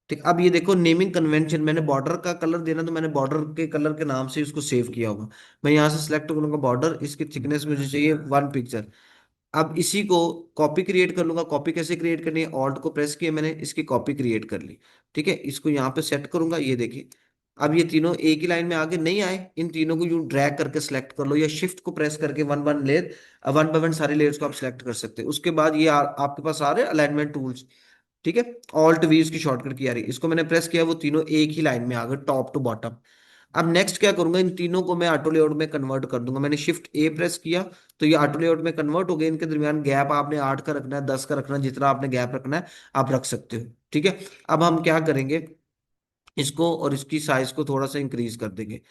ठीक, अब ये देखो नेमिंग कन्वेंशन, मैंने बॉर्डर का कलर देना तो मैंने बॉर्डर के कलर के नाम से इसको सेव किया होगा। मैं यहाँ से सिलेक्ट करूंगा बॉर्डर, इसकी थिकनेस मुझे चाहिए 1 पिक्सल। अब इसी को कॉपी क्रिएट कर लूंगा। कॉपी कैसे क्रिएट करनी है, ऑल्ट को प्रेस किया मैंने, इसकी कॉपी क्रिएट कर ली। ठीक है, इसको यहाँ पे सेट करूंगा, ये देखिए। अब ये तीनों एक ही लाइन में आगे नहीं आए, इन तीनों को यूं ड्रैग करके सेलेक्ट कर लो, या शिफ्ट को प्रेस करके one one layer, one by one सारी लेयर्स को आप सिलेक्ट कर सकते हैं। उसके बाद ये आपके पास आ रहे हैं अलाइनमेंट टूल्स। ठीक है, ऑल्ट वी उसकी शॉर्टकट की आ रही है, इसको मैंने प्रेस किया, वो तीनों एक ही लाइन में आ गए टॉप टू बॉटम। अब नेक्स्ट क्या करूंगा, इन तीनों को मैं ऑटो लेआउट में कन्वर्ट कर दूंगा। मैंने शिफ्ट ए प्रेस किया तो ये ऑटो लेआउट में कन्वर्ट हो गए। इनके दरमियान गैप आपने 8 का रखना है, 10 का रखना है, जितना आपने गैप रखना है आप रख सकते हो। ठीक है, अब हम क्या करेंगे, इसको और इसकी साइज को थोड़ा सा इंक्रीज कर देंगे।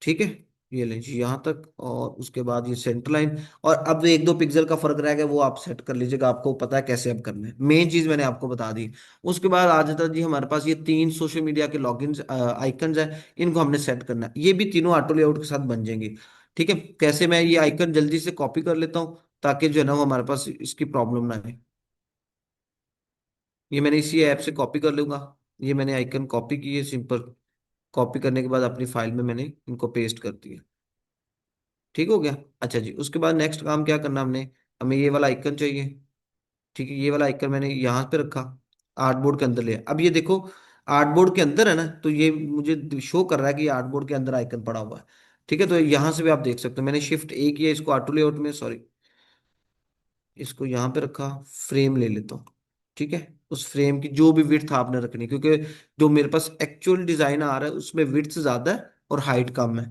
ठीक है, ये लें जी यहाँ तक, और उसके बाद ये सेंटर लाइन। और अब 1-2 पिक्सल का फर्क रह गया, वो आप सेट कर लीजिएगा, आपको पता है कैसे अब करना है, मेन चीज मैंने आपको बता दी। उसके बाद आ जाता है जी हमारे पास ये 3 सोशल मीडिया के लॉगिन आइकन है, इनको हमने सेट करना है। ये भी तीनों ऑटो लेआउट के साथ बन जाएंगे। ठीक है, कैसे, मैं ये आइकन जल्दी से कॉपी कर लेता हूँ ताकि जो है ना वो हमारे पास इसकी प्रॉब्लम ना आए। ये मैंने इसी ऐप से कॉपी कर लूंगा। ये मैंने आइकन कॉपी की है, सिंपल। कॉपी करने के बाद अपनी फाइल में मैंने इनको पेस्ट कर दिया। ठीक हो गया। अच्छा जी, उसके बाद नेक्स्ट काम क्या करना हमने, हमें ये वाला आइकन चाहिए। ठीक है, ये वाला आइकन मैंने यहाँ पे रखा, आर्टबोर्ड के अंदर लिया। अब ये देखो आर्टबोर्ड के अंदर है ना, तो ये मुझे शो कर रहा है कि ये आर्टबोर्ड के अंदर आइकन पड़ा हुआ है। ठीक है, तो यहाँ से भी आप देख सकते हो, मैंने शिफ्ट ए किया, इसको ऑटो लेआउट में, सॉरी, इसको यहाँ पे रखा, फ्रेम ले लेता हूँ। ठीक है, उस फ्रेम की जो भी विड्थ आपने रखनी, क्योंकि जो मेरे पास एक्चुअल डिजाइन आ रहा है उसमें विड्थ ज्यादा है और हाइट कम है।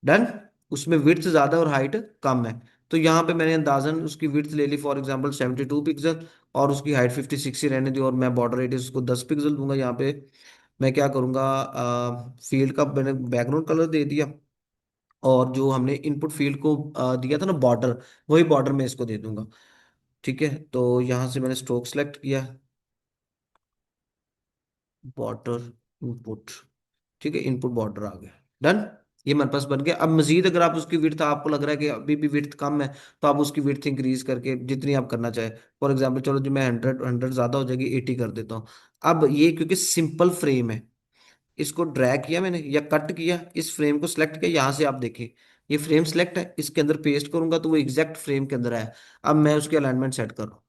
डन, उसमें विड्थ ज्यादा और हाइट कम है। तो यहाँ पे मैंने अंदाजन उसकी विड्थ ले ली फॉर एग्जांपल 72 पिक्सल, और उसकी हाइट 56 ही रहने दी, और मैं बॉर्डर रेडियस उसको 10 पिक्सल दूंगा। यहाँ पे मैं क्या करूंगा, फील्ड का मैंने बैकग्राउंड कलर दे दिया, और जो हमने इनपुट फील्ड को दिया था ना बॉर्डर, वही बॉर्डर में इसको दे दूंगा। ठीक है, तो यहाँ से मैंने स्ट्रोक सेलेक्ट किया, बॉर्डर इनपुट। ठीक है, इनपुट बॉर्डर आ गया। डन, ये हमारे पास बन गया। अब मजीद अगर आप उसकी विड्थ, आपको लग रहा है कि अभी भी विड्थ कम है, तो आप उसकी विड्थ इंक्रीज करके जितनी आप करना चाहे, फॉर एग्जांपल चलो जो मैं 100 ज्यादा हो जाएगी, 80 कर देता हूँ। अब ये क्योंकि सिंपल फ्रेम है, इसको ड्रैग किया मैंने या कट किया, इस फ्रेम को सिलेक्ट किया, यहाँ से आप देखें ये फ्रेम सिलेक्ट है, इसके अंदर पेस्ट करूंगा तो वो एग्जैक्ट फ्रेम के अंदर है। अब मैं उसकी अलाइनमेंट सेट कर रहा हूँ।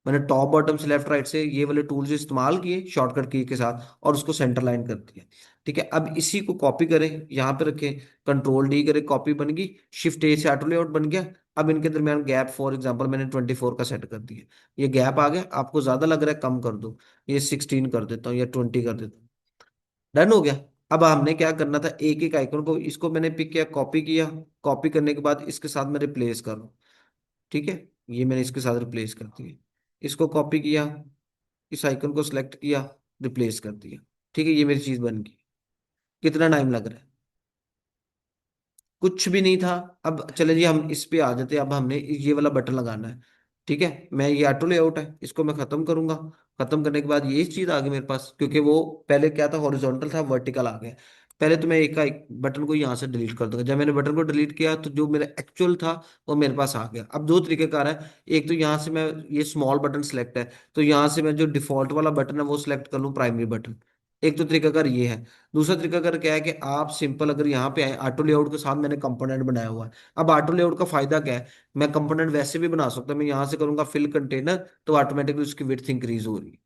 मैंने टॉप बॉटम से लेफ्ट राइट से ये वाले टूल्स इस्तेमाल किए शॉर्टकट की के साथ, और उसको सेंटर लाइन कर दिया। ठीक है, अब इसी को कॉपी करें, यहाँ पे रखें, कंट्रोल डी करें, कॉपी बन गई, शिफ्ट ए से ऑटो लेआउट बन गया। अब इनके दरमियान गैप फॉर एग्जांपल मैंने 24 का सेट कर दिया, ये गैप आ गया। आपको ज्यादा लग रहा है, कम कर दो, ये 16 कर देता हूँ या 20 कर देता हूँ। डन हो गया। अब हमने क्या करना था, एक एक आइकन को, इसको मैंने पिक किया, कॉपी किया, कॉपी करने के बाद इसके साथ मैं रिप्लेस कर रहा हूँ। ठीक है, ये मैंने इसके साथ रिप्लेस कर दिया, इसको कॉपी किया, इस आइकन को सिलेक्ट किया, रिप्लेस कर दिया। ठीक है, ये मेरी चीज बन गई। कितना टाइम लग रहा है, कुछ भी नहीं था। अब चले जी हम इस पे आ जाते हैं, अब हमने ये वाला बटन लगाना है। ठीक है, मैं ये ऑटो लेआउट है, इसको मैं खत्म करूंगा। खत्म करने के बाद ये चीज आ गई मेरे पास, क्योंकि वो पहले क्या था, हॉरिजॉन्टल था, वर्टिकल आ गया। पहले तो मैं एक बटन को यहाँ से डिलीट कर दूंगा। जब मैंने बटन को डिलीट किया तो जो मेरा एक्चुअल था वो मेरे पास आ गया। अब दो तरीके कार है, एक तो यहाँ से मैं, ये स्मॉल बटन सेलेक्ट है, तो यहाँ से मैं जो डिफॉल्ट वाला बटन है वो सिलेक्ट कर लूँ, प्राइमरी बटन। एक तो तरीका कार ये है। दूसरा तरीका अगर क्या है कि आप सिंपल अगर यहाँ पे आए, ऑटो लेआउट के साथ मैंने कंपोनेंट बनाया हुआ है। अब ऑटो लेआउट का फायदा क्या है, मैं कंपोनेंट वैसे भी बना सकता हूँ, मैं यहाँ से करूंगा फिल कंटेनर, तो ऑटोमेटिकली उसकी विड्थ इंक्रीज हो रही है।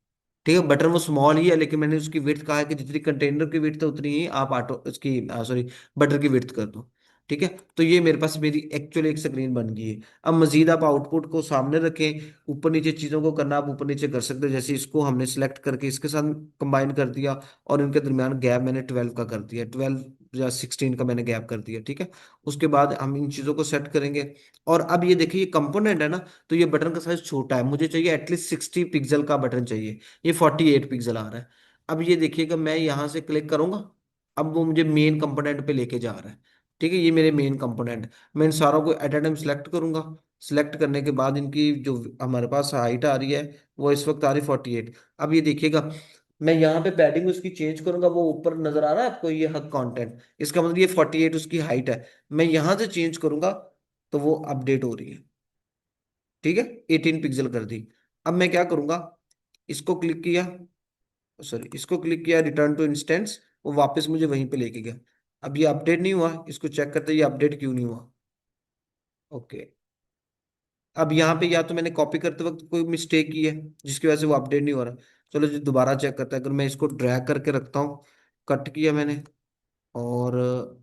ठीक है, बटन वो स्मॉल ही है, लेकिन मैंने उसकी विड्थ कहा है कि जितनी कंटेनर की विड्थ है उतनी ही आप ऑटो उसकी सॉरी बटन की विड्थ कर दो। ठीक है, तो ये मेरे पास मेरी एक्चुअल एक स्क्रीन बन गई है। अब मजीद आप आउटपुट को सामने रखें, ऊपर नीचे चीज़ों को करना आप ऊपर नीचे कर सकते हो, जैसे इसको हमने सिलेक्ट करके इसके साथ कंबाइन कर दिया, और इनके दरमियान गैप मैंने 12 का कर दिया, 12 या 16 का मैंने गैप कर दिया। ठीक है, उसके बाद हम इन चीज़ों को सेट करेंगे। और अब ये देखिए, ये कंपोनेंट है ना, तो ये बटन का साइज छोटा है, मुझे चाहिए एटलीस्ट 60 पिक्सल का बटन चाहिए। ये 48 पिक्सल आ रहा है। अब ये देखिएगा, मैं यहाँ से क्लिक करूंगा, अब वो मुझे मेन कंपोनेंट पे लेके जा रहा है। ठीक है, ये मेरे मेन कंपोनेंट, मैं इन सारों को एट ए टाइम सेलेक्ट करूंगा। सेलेक्ट करने के बाद इनकी जो हमारे पास हाइट आ रही है, वो इस वक्त आ रही 48। अब ये देखिएगा, मैं यहाँ पे पैडिंग उसकी चेंज करूंगा, वो ऊपर नजर आ रहा है आपको, ये हक कंटेंट, इसका मतलब ये 48 उसकी हाइट है। मैं यहाँ से चेंज करूंगा तो वो अपडेट हो रही है। ठीक है, 18 पिक्सल कर दी। अब मैं क्या करूंगा, इसको क्लिक किया, सॉरी इसको क्लिक किया, रिटर्न टू इंस्टेंस, वो वापस मुझे वहीं पे लेके गया। अब ये अपडेट नहीं हुआ, इसको चेक करते हैं ये अपडेट क्यों नहीं हुआ। ओके, अब यहाँ पे या तो मैंने कॉपी करते वक्त कोई मिस्टेक की है जिसकी वजह से वो अपडेट नहीं हो रहा। चलो जी दोबारा चेक करते हैं, अगर मैं इसको ड्रैग करके रखता हूँ, कट किया मैंने, और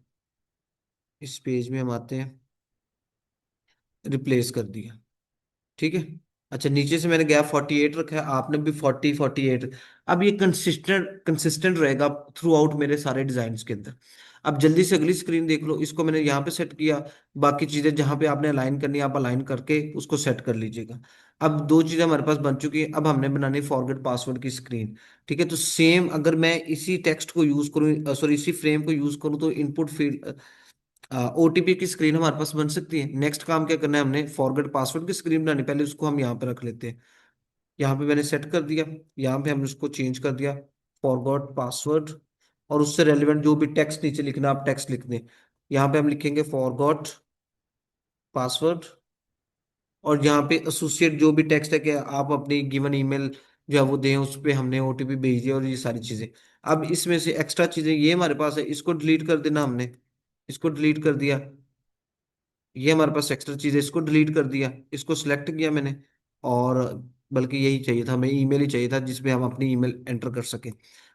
इस पेज में हम आते हैं, रिप्लेस कर दिया। ठीक है, अच्छा नीचे से मैंने गैप 48 रखा है, आपने भी 40 48। अब ये कंसिस्टेंट कंसिस्टेंट रहेगा थ्रू आउट मेरे सारे डिजाइन के अंदर। अब जल्दी से अगली स्क्रीन देख लो, इसको मैंने यहाँ पे सेट किया। बाकी चीजें जहाँ पे आपने अलाइन करनी है आप अलाइन करके उसको सेट कर लीजिएगा। अब दो चीजें हमारे पास बन चुकी है, अब हमने बनानी फॉरगेट पासवर्ड की स्क्रीन। ठीक है, तो सेम अगर मैं इसी टेक्स्ट को यूज करूँ, सॉरी इसी फ्रेम को यूज करूँ, तो इनपुट फील्ड ओटीपी की स्क्रीन हमारे पास बन सकती है। नेक्स्ट काम क्या करना है, हमने फॉरगेट पासवर्ड की स्क्रीन बनानी, पहले उसको हम यहाँ पे रख लेते हैं। यहाँ पे मैंने सेट कर दिया, यहाँ पे हमने उसको चेंज कर दिया, फॉरगॉट पासवर्ड। और उससे रेलिवेंट जो भी टेक्स्ट नीचे लिखना आप टेक्स्ट लिख दें। यहाँ पे हम लिखेंगे फॉरगॉट पासवर्ड, और यहाँ पे एसोसिएट जो भी टेक्स्ट है कि आप अपनी गिवन ईमेल जो है वो दें, उस पे हमने ओटीपी भेज दिया, और ये सारी चीजें। अब इसमें से एक्स्ट्रा चीजें ये हमारे पास है, इसको डिलीट कर देना हमने, इसको डिलीट कर दिया। ये हमारे पास एक्स्ट्रा चीज है, इसको डिलीट कर दिया, इसको सिलेक्ट किया मैंने। और बल्कि यही चाहिए था, हमें ईमेल ही चाहिए था जिसमें हम अपनी ईमेल एंटर कर सकें।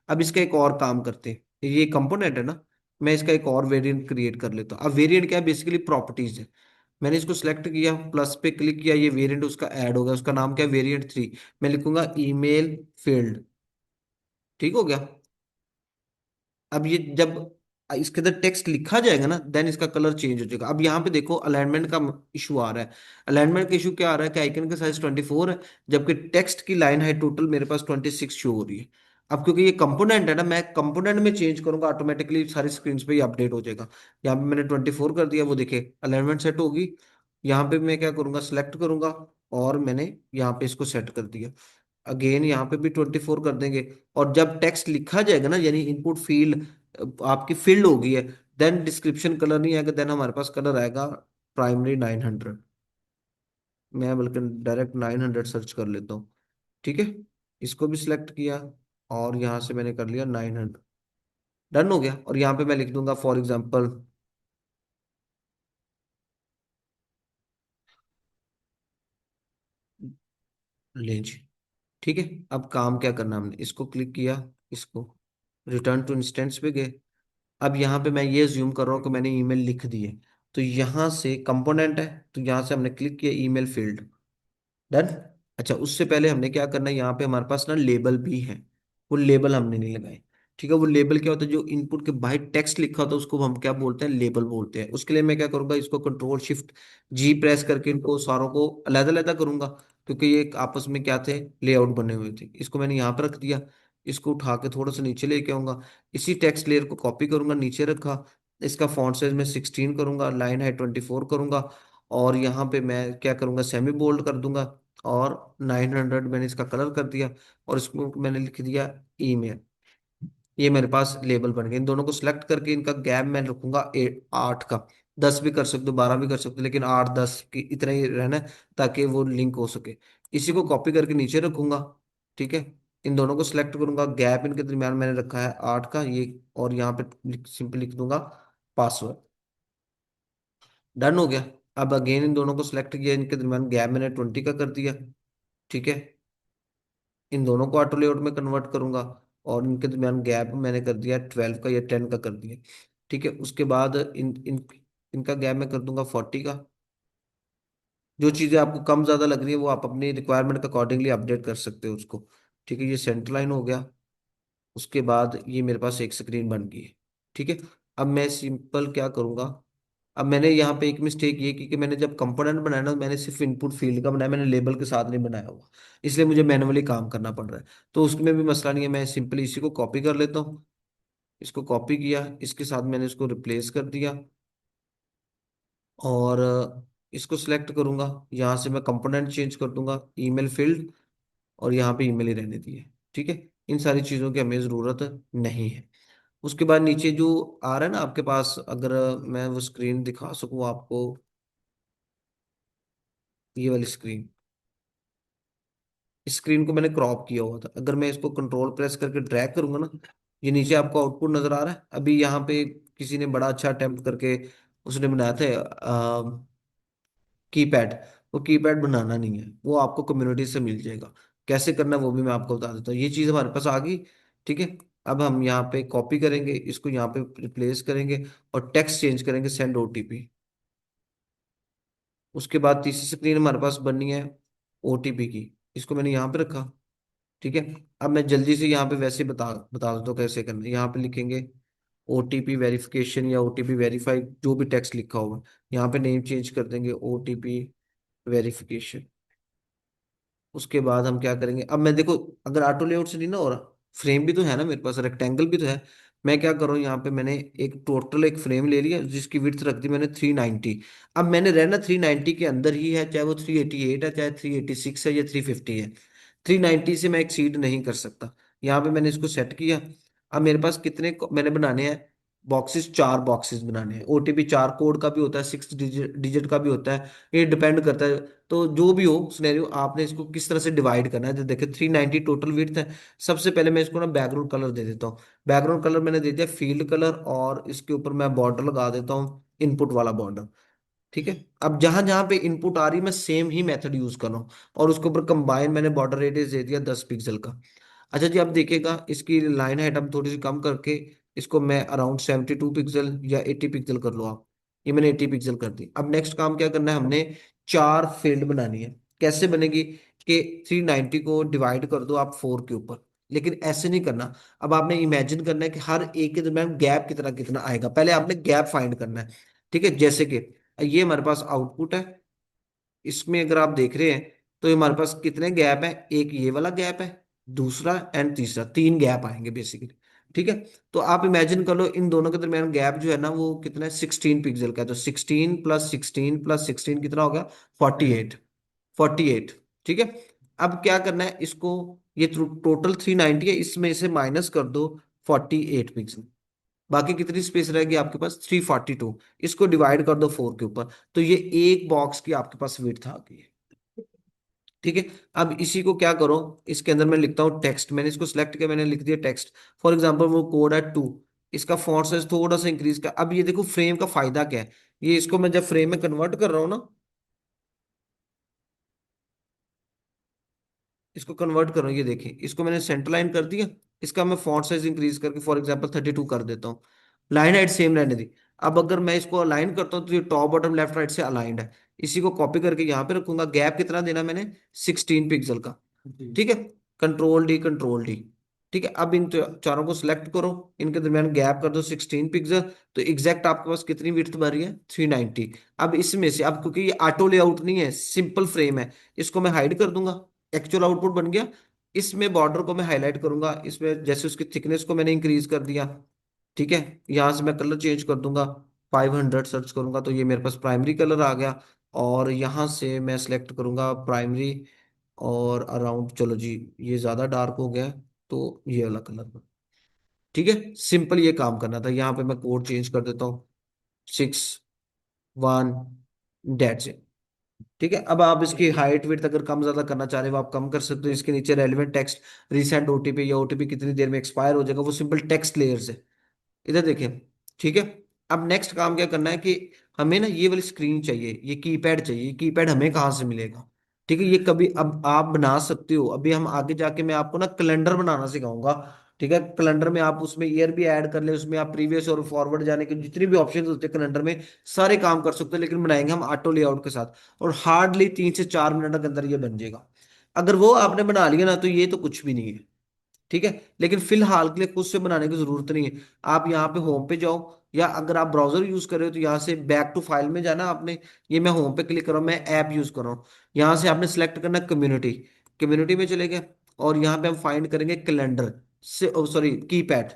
अब इसका एक और काम करते हैं, ये कंपोनेंट है ना, मैं इसका एक और वेरिएंट क्रिएट कर लेता हूँ। अब वेरिएंट क्या है, बेसिकली प्रॉपर्टीज है। मैंने इसको सिलेक्ट किया, प्लस पे क्लिक किया, ये वेरिएंट उसका ऐड हो गया, उसका नाम क्या है, वेरिएंट 3। मैं लिखूंगा ईमेल फील्ड। ठीक हो गया। अब ये जब इसके अंदर टेक्स्ट लिखा जाएगा ना, देन इसका कलर चेंज हो जाएगा। अब यहाँ पे देखो अलाइनमेंट का इशू आ रहा है। अलाइनमेंट का इशू क्या आ रहा है कि आइकन का साइज 24 है, जबकि टेक्स्ट की लाइन हाइट टोटल मेरे पास 26 शो हो रही है। अब क्योंकि ये कंपोनेंट है ना, मैं कंपोनेंट में चेंज करूंगा ऑटोमेटिकली सारी स्क्रीन पे ही अपडेट हो जाएगा। यहाँ पे मैंने 24 कर दिया, वो देखे अलाइनमेंट सेट होगी। यहाँ पे मैं क्या करूंगा, सिलेक्ट करूंगा, और मैंने यहाँ पे इसको सेट कर दिया। अगेन यहाँ पे भी 24 कर देंगे। और जब टेक्स्ट लिखा जाएगा ना, यानी इनपुट फील्ड आपकी फील्ड हो गई है, देन डिस्क्रिप्शन कलर नहीं आएगा, देन हमारे पास कलर आएगा प्राइमरी 900। मैं बल्कि डायरेक्ट 900 सर्च कर लेता हूँ। ठीक है, इसको भी सिलेक्ट किया, और यहाँ से मैंने कर लिया 900। डन हो गया, और यहाँ पे मैं लिख दूंगा फॉर एग्जाम्पल लेंज। ठीक है, अब काम क्या करना, हमने इसको क्लिक किया, इसको रिटर्न टू इंस्टेंस पे गए। अब यहाँ पे मैं ये ज्यूम कर रहा हूँ कि मैंने ईमेल लिख दी है, तो यहाँ से कंपोनेंट है, तो यहाँ से हमने क्लिक किया ईमेल फील्ड। डन। अच्छा, उससे पहले हमने क्या करना है, यहाँ पे हमारे पास ना लेबल भी है, वो लेबल हमने नहीं लगाए। ठीक है, वो लेबल क्या होता है, जो इनपुट के बाहर टेक्स्ट लिखा होता है उसको हम क्या बोलते हैं, लेबल बोलते हैं। उसके लिए मैं क्या करूंगा, इसको कंट्रोल शिफ्ट जी प्रेस करके इनको सारों को अलग-अलग करूंगा, क्योंकि ये एक आपस में क्या थे, लेआउट बने हुए थे। इसको मैंने यहाँ पर रख दिया, इसको उठा के थोड़ा सा नीचे लेके आऊंगा, इसी टेक्स्ट लेयर को कॉपी करूंगा, नीचे रखा। इसका फॉन्ट साइज मैं 16 करूंगा, लाइन हाइट 24 करूंगा, और यहाँ पे मैं क्या करूंगा, सेमी बोल्ड कर दूंगा। और 900 मैंने इसका कलर कर दिया, और इसको मैंने लिख दिया ईमेल। ये मेरे पास लेबल बन गए। इन दोनों को सिलेक्ट करके इनका गैप मैं रखूंगा 8 का। 10 भी कर सकते हो, 12 भी कर सकते हो, लेकिन 8 10 की इतना ही रहना है, ताकि वो लिंक हो सके। इसी को कॉपी करके नीचे रखूंगा। ठीक है, इन दोनों को सिलेक्ट करूंगा, गैप इनके दरमियान मैंने रखा है 8 का ये, और यहाँ पे सिंपल लिख दूंगा पासवर्ड। डन हो गया। अब अगेन इन दोनों को सिलेक्ट किया, इनके दरमियान गैप मैंने 20 का कर दिया। ठीक है, इन दोनों को ऑटो लेआउट में कन्वर्ट करूंगा, और इनके दरमियान गैप मैंने कर दिया 12 का या 10 का कर दिया। ठीक है, उसके बाद इनका गैप मैं कर दूंगा 40 का। जो चीज़ें आपको कम ज़्यादा लग रही है वो आप अपनी रिक्वायरमेंट के अकॉर्डिंगली अपडेट कर सकते हो उसको। ठीक है, ये सेंटर लाइन हो गया। उसके बाद ये मेरे पास एक स्क्रीन बन गई है। ठीक है, अब मैं सिंपल क्या करूंगा। अब मैंने यहाँ पे एक मिस्टेक ये की कि मैंने जब कंपोनेंट बनाया ना, मैंने सिर्फ इनपुट फील्ड का बनाया, मैंने लेबल के साथ नहीं बनाया हुआ, इसलिए मुझे मैनुअली काम करना पड़ रहा है। तो उसमें भी मसला नहीं है, मैं सिंपली इसी को कॉपी कर लेता हूँ। इसको कॉपी किया, इसके साथ मैंने इसको रिप्लेस कर दिया, और इसको सिलेक्ट करूंगा। यहाँ से मैं कंपोनेंट चेंज कर दूंगा, ईमेल फील्ड, और यहाँ पे ईमेल ही रहने दिए। ठीक है, इन सारी चीज़ों की हमें ज़रूरत नहीं है। उसके बाद नीचे जो आ रहा है ना आपके पास, अगर मैं वो स्क्रीन दिखा सकूँ आपको, ये वाली स्क्रीन, इस स्क्रीन को मैंने क्रॉप किया हुआ था। अगर मैं इसको कंट्रोल प्रेस करके ड्रैग करूंगा ना, ये नीचे आपको आउटपुट नजर आ रहा है। अभी यहाँ पे किसी ने बड़ा अच्छा अटेम्प्ट करके उसने बनाया था कीपैड। वो कीपैड बनाना नहीं है, वो आपको कम्युनिटी से मिल जाएगा। कैसे करना है वो भी मैं आपको बता देता हूँ। ये चीज़ हमारे पास आ गई। ठीक है, अब हम यहाँ पे कॉपी करेंगे, इसको यहाँ पे रिप्लेस करेंगे, और टेक्स्ट चेंज करेंगे सेंड ओटीपी। उसके बाद तीसरी स्क्रीन हमारे पास बननी है ओटीपी की, इसको मैंने यहाँ पे रखा। ठीक है, अब मैं जल्दी से यहाँ पे वैसे बता बता देता हूँ कैसे करना है। यहाँ पे लिखेंगे ओटीपी वेरिफिकेशन या ओटीपी वेरीफाई, जो भी टेक्स्ट लिखा होगा। यहाँ पे नेम चेंज कर देंगे ओटीपी वेरिफिकेशन। उसके बाद हम क्या करेंगे, अब मैं देखो, अगर ऑटो लेआउट से नहीं ना हो रहा, फ्रेम भी तो है ना मेरे पास, रेक्टेंगल भी तो है। मैं क्या करूँ, यहाँ पे मैंने एक टोटल एक फ्रेम ले लिया जिसकी विड्थ रख दी मैंने 390। अब मैंने रहना 390 के अंदर ही है, चाहे वो 388 है, चाहे 386 है, या 350 है। 390 से मैं एक्सीड नहीं कर सकता। यहाँ पे मैंने इसको सेट किया। अब मेरे पास कितने मैंने बनाने हैं बॉक्सेस, 4 बॉक्सेस बनाने हैं। ओटीपी 4 कोड का भी होता है, 6 डिजिट डिजिट का भी होता है, ये डिपेंड करता है। तो जो भी हो सिनेरियो, आपने इसको किस तरह से डिवाइड करना है। तो देखिए 390 टोटल विड्थ है। सबसे पहले मैं इसको ना बैकग्राउंड कलर दे देता हूँ। बैकग्राउंड कलर मैंने दे दिया फील्ड कलर, और इसके ऊपर मैं बॉर्डर लगा देता हूँ, इनपुट वाला बॉर्डर। ठीक है, अब जहां जहां पे इनपुट आ रही, मैं सेम ही मेथड यूज कर रहा हूँ। और उसके ऊपर कंबाइन मैंने बॉर्डर रेडियस दे दिया 10 पिक्सल का। अच्छा जी, अब देखिएगा इसकी लाइन हाइट हम थोड़ी सी कम करके, इसको मैं अराउंड 72 पिक्सल या 80 पिक्सल कर लो आप। ये मैंने 80 पिक्सल कर दी। अब नेक्स्ट काम क्या करना है, हमने 4 फील्ड बनानी है। कैसे बनेगी कि 390 को डिवाइड कर दो आप 4 के ऊपर, लेकिन ऐसे नहीं करना। अब आपने इमेजिन करना है कि हर एक के दरम्यान गैप कितना कितना आएगा, पहले आपने गैप फाइंड करना है। ठीक है, जैसे कि ये हमारे पास आउटपुट है, इसमें अगर आप देख रहे हैं तो ये हमारे पास कितने गैप है, एक ये वाला गैप है, दूसरा एंड तीसरा, 3 गैप आएंगे बेसिकली। ठीक है, तो आप इमेजिन कर लो इन दोनों के दरमियान गैप जो है ना वो कितना है, 16 पिक्सल का है। तो 16 + 16 + 16 कितना हो गया, 48। 48। ठीक है, अब क्या करना है इसको, ये टोटल 390 है, इसमें से माइनस कर दो 48 पिक्सल। बाकी कितनी स्पेस रहेगी आपके पास, 342। इसको डिवाइड कर दो 4 के ऊपर, तो ये एक बॉक्स की आपके पास विड्थ आ गई है। ठीक है, अब इसी को क्या करो, इसके अंदर मैं लिखता हूँ टेक्स्ट। मैंने इसको सिलेक्ट किया, मैंने लिख दिया टेक्स्ट। फॉर एग्जांपल वो कोड है 2, इसका फॉन्ट साइज थोड़ा सा इंक्रीज कर। अब ये देखो फ्रेम का फायदा क्या है, ये इसको मैं जब फ्रेम में कन्वर्ट कर रहा हूँ ना, इसको कन्वर्ट करो, ये देखिए इसको मैंने सेंटर लाइन कर दिया। इसका मैं फॉन्ट साइज इंक्रीज करके फॉर एग्जांपल 32 कर देता हूँ। लाइन हाइट सेम रहने दी। अब अगर मैं इसको अलाइन करता हूँ तो ये टॉप बॉटम लेफ्ट राइट से अलाइंड है। इसी को कॉपी करके यहाँ पे रखूंगा। गैप कितना देना मैंने, 16 पिक्सल का। ठीक है, कंट्रोल डी कंट्रोल डी। ठीक है, अब इन चारों को सिलेक्ट करो, इनके दरमियान गैप कर दो 16 पिक्सल। तो एग्जैक्ट आपके पास कितनी विड्थ भर रही है, 390। अब इसमें से, अब क्योंकि ये ऑटो लेआउट नहीं है, सिंपल फ्रेम है, इसको मैं हाइड कर दूंगा। एक्चुअल आउटपुट बन गया। इसमें बॉर्डर को मैं हाईलाइट करूंगा, इसमें जैसे उसकी थिकनेस को मैंने इंक्रीज कर दिया। ठीक है, यहां से मैं कलर चेंज कर दूंगा, 500 सर्च करूंगा तो ये मेरे पास प्राइमरी कलर आ गया। और यहां से मैं सिलेक्ट करूंगा प्राइमरी, और अराउंड, चलो जी ये ज्यादा डार्क हो गया है, तो ये वाला कलर। ठीक है, सिंपल ये काम करना था। यहाँ पे मैं कोड चेंज कर देता हूँ, 6 1, डेट्स। ठीक है, अब आप इसकी हाइट विड्थ अगर कम ज्यादा करना चाह रहे हो आप कम कर सकते हो। इसके नीचे रेलिवेंट टेक्स्ट, रिसेंट ओटीपी या ओटीपी कितनी देर में एक्सपायर हो जाएगा, वो सिंपल टेक्स्ट लेयर से इधर देखें। ठीक है, अब नेक्स्ट काम क्या करना है कि हमें ना ये वाली स्क्रीन चाहिए, ये कीपैड चाहिए। कीपैड हमें कहाँ से मिलेगा। ठीक है, ये कभी अब आप बना सकते हो। अभी हम आगे जाके मैं आपको ना कैलेंडर बनाना सिखाऊंगा। ठीक है, कैलेंडर में आप उसमें ईयर भी ऐड कर ले, उसमें आप प्रीवियस और फॉरवर्ड जाने के जितने भी ऑप्शन होते हैं कैलेंडर में, सारे काम कर सकते हो। लेकिन बनाएंगे हम ऑटो लेआउट के साथ, और हार्डली 3 से 4 मिनट के अंदर ये बन जाएगा। अगर वो आपने बना लिया ना, तो ये तो कुछ भी नहीं है। ठीक है, लेकिन फिलहाल के लिए खुद से बनाने की जरूरत नहीं है। आप यहाँ पे होम पे जाओ, या अगर आप ब्राउजर यूज कर रहे हो तो यहाँ से बैक टू फाइल में जाना आपने। ये मैं होम पे क्लिक कर रहा हूँ, मैं ऐप यूज कर रहा हूँ। यहाँ से आपने सेलेक्ट करना कम्युनिटी, कम्युनिटी में चले गए, और यहाँ पे हम फाइंड करेंगे कैलेंडर से, सॉरी कीपैड।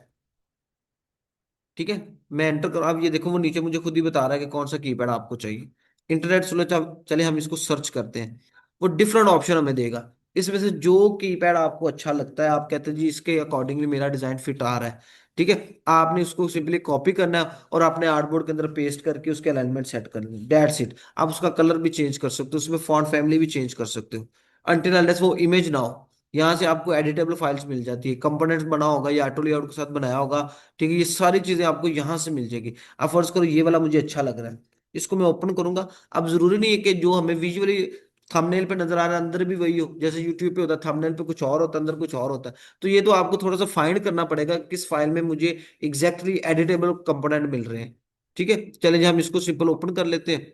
ठीक है, मैं एंटर कर, अब ये देखो वो नीचे मुझे खुद ही बता रहा है कि कौन सा कीपैड आपको चाहिए। इंटरनेट चलो, चले हम इसको सर्च करते हैं। वो डिफरेंट ऑप्शन हमें देगा, इसमें से जो कीपैड आपको अच्छा लगता है, आप कहते हैं जी इसके अकॉर्डिंगली मेरा डिजाइन फिट आ रहा है। ठीक है, आपने उसको सिंपली कॉपी करना है, और अपने आर्टबोर्ड के अंदर पेस्ट करके उसके अलाइनमेंट सेट कर लेंगे, दैट्स इट। आप उसका कलर भी चेंज कर सकते हो, उसमें फॉन्ट फैमिली भी चेंज कर सकते हो, अनटिल अनलेस वो इमेज ना हो। यहाँ से आपको एडिटेबल फाइल्स मिल जाती है, कंपोनेंट्स बना होगा या ऑटो लेआउट के साथ बनाया होगा। ठीक है, ये सारी चीजें आपको यहाँ से मिल जाएगी। अब फर्ज करो ये वाला मुझे अच्छा लग रहा है, इसको मैं ओपन करूंगा। अब जरूरी नहीं है कि जो हमें विजुअली थंबनेल पे नजर आ रहा है अंदर भी वही हो। जैसे यूट्यूब पे होता है, थंबनेल पे कुछ और होता है, अंदर कुछ और होता है। तो ये तो आपको थोड़ा सा फाइंड करना पड़ेगा किस फाइल में मुझे एग्जैक्टली एडिटेबल कंपोनेंट मिल रहे हैं। ठीक है, चलिए हम इसको सिंपल ओपन कर लेते हैं।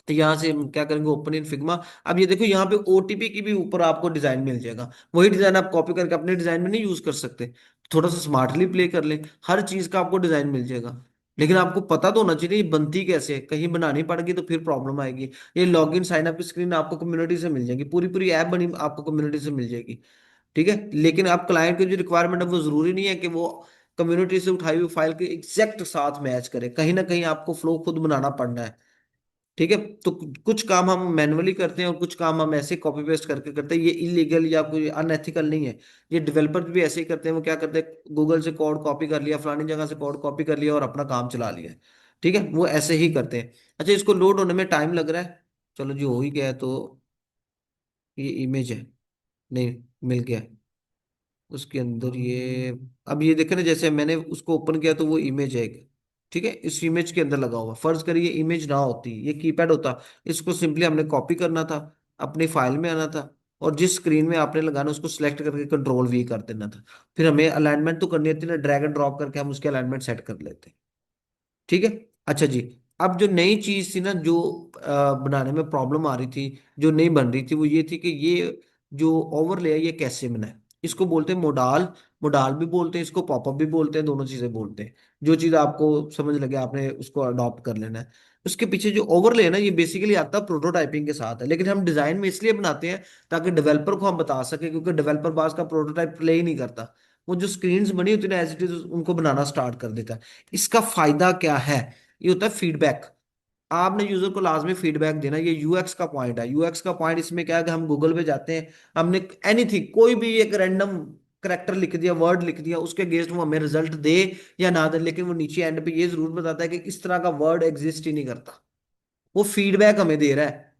तो यहाँ से हम क्या करेंगे, ओपन इन फिग्मा। अब ये देखो यहाँ पे ओटीपी की भी ऊपर आपको डिजाइन मिल जाएगा। वही डिजाइन आप कॉपी करके अपने डिजाइन में नहीं यूज कर सकते, थोड़ा सा स्मार्टली प्ले कर ले, हर चीज का आपको डिजाइन मिल जाएगा। लेकिन आपको पता तो होना चाहिए ये बनती कैसे है, कहीं बनानी पड़ेगी तो फिर प्रॉब्लम आएगी। ये लॉगिन साइन अप की स्क्रीन आपको कम्युनिटी से मिल जाएगी, पूरी पूरी ऐप बनी आपको कम्युनिटी से मिल जाएगी। ठीक है, लेकिन आप क्लाइंट की जो रिक्वायरमेंट है वो जरूरी नहीं है कि वो कम्युनिटी से उठाई हुई फाइल के एग्जैक्ट साथ मैच करे, कहीं ना कहीं आपको फ्लो खुद बनाना पड़ना है। ठीक है, तो कुछ काम हम मैनुअली करते हैं और कुछ काम हम ऐसे कॉपी पेस्ट करके करते हैं। ये इलीगल या कोई अनएथिकल नहीं है। ये डेवलपर्स भी ऐसे ही करते हैं। वो क्या करते हैं, गूगल से कोड कॉपी कर लिया, फलानी जगह से कोड कॉपी कर लिया और अपना काम चला लिया। ठीक है, वो ऐसे ही करते हैं। अच्छा, इसको लोड होने में टाइम लग रहा है। चलो जी, हो ही गया है तो। ये इमेज है, नहीं, मिल गया उसके अंदर ये। अब ये देखे ना, जैसे मैंने उसको ओपन किया तो वो इमेज है एक। ठीक है, इस इमेज के अंदर लगा हुआ, फर्ज करिए इमेज ना होती, ये कीपैड होता। इसको सिंपली हमने कॉपी करना था, अपनी फाइल में आना था, और जिस स्क्रीन में आपने लगाना उसको सिलेक्ट करके कंट्रोल वी कर देना था। फिर हमें अलाइनमेंट तो करनी होती है ना, ड्रैग एंड ड्रॉप करके हम उसके अलाइनमेंट सेट कर लेते हैं। ठीक है। अच्छा जी, अब जो नई चीज थी ना, जो बनाने में प्रॉब्लम आ रही थी, जो नहीं बन रही थी, वो ये थी कि ये जो ओवरले है ये कैसे बनाए। इसको बोलते हैं मोडाल। मोडाल भी बोलते हैं इसको, पॉपअप भी बोलते हैं, दोनों चीजें बोलते हैं। जो चीज आपको समझ लगे आपने उसको अडॉप्ट कर लेना है। उसके पीछे जो ओवरले है ना, ये बेसिकली आता है प्रोटोटाइपिंग के साथ है, लेकिन हम डिजाइन में इसलिए बनाते हैं ताकि डेवलपर को हम बता सके, क्योंकि डेवलपर बास का प्रोटोटाइप प्ले ही नहीं करता। वो जो स्क्रीन्स बनी होती है ना, एज इट इज उनको बनाना स्टार्ट कर देता है। इसका फायदा क्या है, ये होता है फीडबैक। आपने यूजर को लाजमी फीडबैक देना, ये यूएक्स का पॉइंट है। यूएक्स का पॉइंट इसमें क्या है कि हम गूगल पे जाते हैं, हमने एनीथिंग, कोई भी एक रैंडम करेक्टर लिख दिया, वर्ड लिख दिया, उसके अगेंस्ट वो हमें रिजल्ट दे या ना दे, लेकिन वो नीचे एंड पे ये जरूर बताता है कि इस तरह का वर्ड एग्जिस्ट ही नहीं करता। वो फीडबैक हमें दे रहा है।